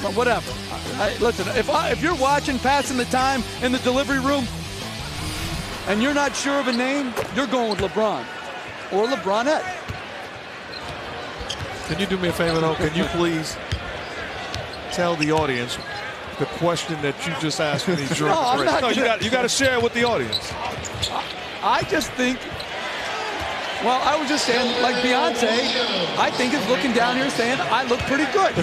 Well, whatever. Listen, if you're watching Passing the Time in the delivery room and you're not sure of a name, you're going with LeBron or LeBron-net. Can you do me a favor, though? Can you please tell the audience the question that you just asked me during the break? No, you got to share it with the audience. I just think, well, I was just saying, like Beyonce, I think is looking down here saying, I look pretty good.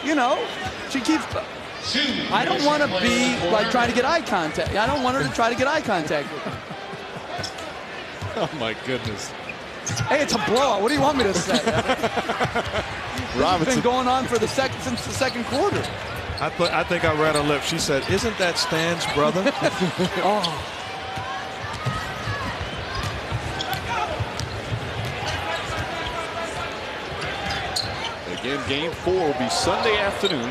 You know, she keeps, I don't want to be like trying to get eye contact. I don't want her to try to get eye contact with me. Oh, my goodness. Hey, it's a blowout. What do you want me to say? Robinson. It's been going on for since the second quarter. I think I read her lips. She said, "Isn't that Stan's brother?" Oh. Again, game 4 will be Sunday afternoon.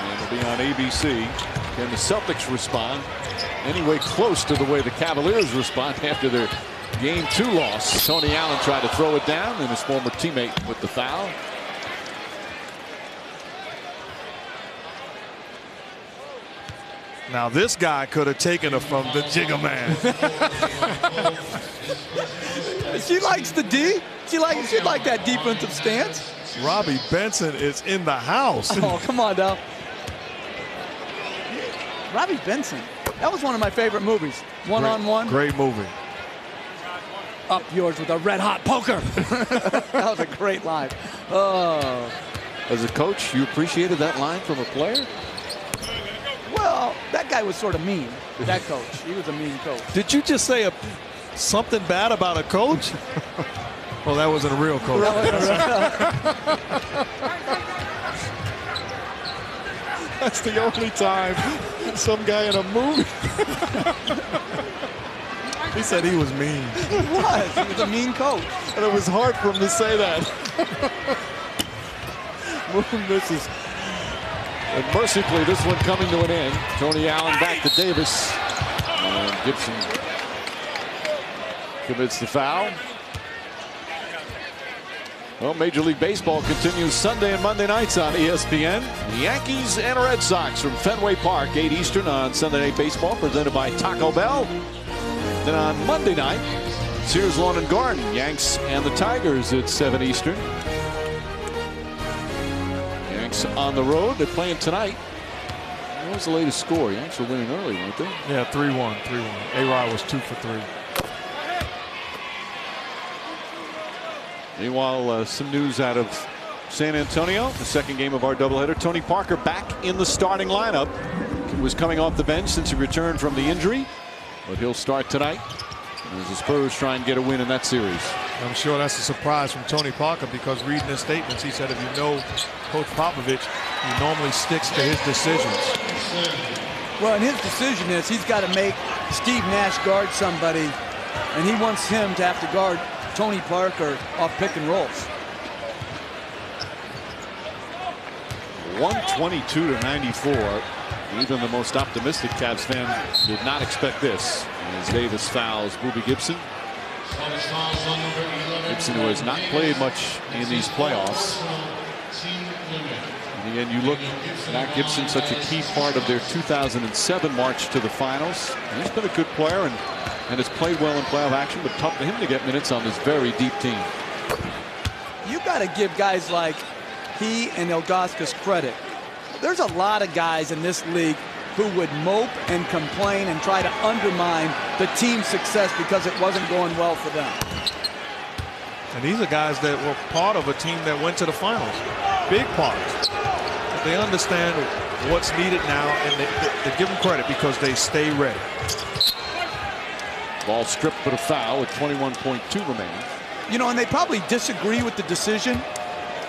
And it'll be on ABC. Can the Celtics respond anyway close to the way the Cavaliers respond after their game 2 loss? Tony Allen tried to throw it down, and his former teammate with the foul. Now this guy could have taken it from the Jigga Man. She likes the D. She like that defensive stance. Robbie Benson is in the house. Oh, come on, Dal. Robbie Benson. That was one of my favorite movies. One-on-one. Great movie. Up yours with a red-hot poker. That was a great line. Oh. As a coach, you appreciated that line from a player? Well, that guy was sort of mean. That coach. He was a mean coach. Did you just say something bad about a coach? Well, that wasn't a real coach. That's the only time some guy in a movie. He said he was mean. He was a mean coach. And it was hard for him to say that. Moon misses. And mercifully, this one coming to an end. Tony Allen back to Davis. And Gibson commits the foul. Well, Major League Baseball continues Sunday and Monday nights on ESPN. The Yankees and Red Sox from Fenway Park, 8 Eastern on Sunday Night Baseball, presented by Taco Bell. Then on Monday night, Sears Lawn and Garden, Yanks and the Tigers at 7 Eastern. Yanks on the road. They're playing tonight. What was the latest score? Yanks were winning early, weren't they? Yeah, 3-1. A-Rod was 2 for 3. Meanwhile, some news out of San Antonio. The second game of our doubleheader. Tony Parker back in the starting lineup. He was coming off the bench since he returned from the injury. But he'll start tonight as the Spurs try and get a win in that series. I'm sure that's a surprise from Tony Parker, because reading his statements, he said if you know Coach Popovich, he normally sticks to his decisions. Well, and his decision is he's got to make Steve Nash guard somebody, and he wants him to have to guard Tony Parker off pick and rolls. 122-94. Even the most optimistic Cavs fan did not expect this. As Davis fouls Boobie Gibson. Gibson, who has not played much in these playoffs. And again, you look at Gibson, such a key part of their 2007 march to the finals. And he's been a good player and has played well in playoff action, but tough for him to get minutes on this very deep team. You got to give guys like he and Ilgauskas credit. There's a lot of guys in this league who would mope and complain and try to undermine the team's success because it wasn't going well for them. And these are guys that were part of a team that went to the finals. Big parts. But they understand what's needed now, and they give them credit because they stay ready. Ball stripped but a foul with 21.2 remaining. You know, and they probably disagree with the decision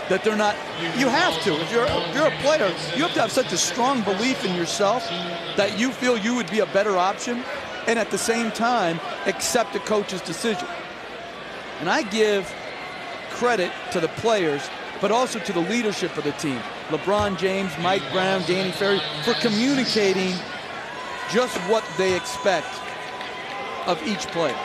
that they're not. You have to. If you're a player, you have to have such a strong belief in yourself that you feel you would be a better option, and at the same time accept the coach's decision. And I give credit to the players, but also to the leadership of the team. LeBron James, Mike Brown, Danny Ferry, for communicating just what they expect of each player.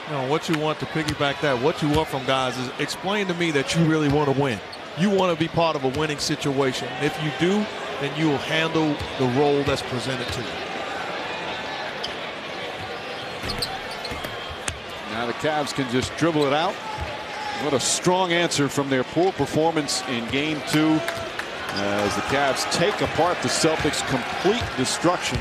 No, what you want to piggyback that, what you want from guys is explain to me that you really want to win. You want to be part of a winning situation. If you do, then you will handle the role that's presented to you. Now the Cavs can just dribble it out. What a strong answer from their poor performance in Game 2 as the Cavs take apart the Celtics' complete destruction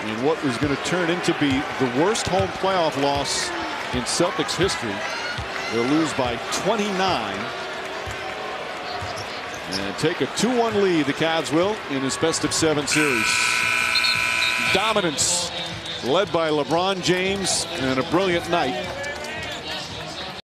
in what was going to turn into be the worst home playoff loss in Celtics history. They'll lose by 29 and take a 2-1 lead. The Cavs will in this best-of-7 series. Dominance led by LeBron James and a brilliant night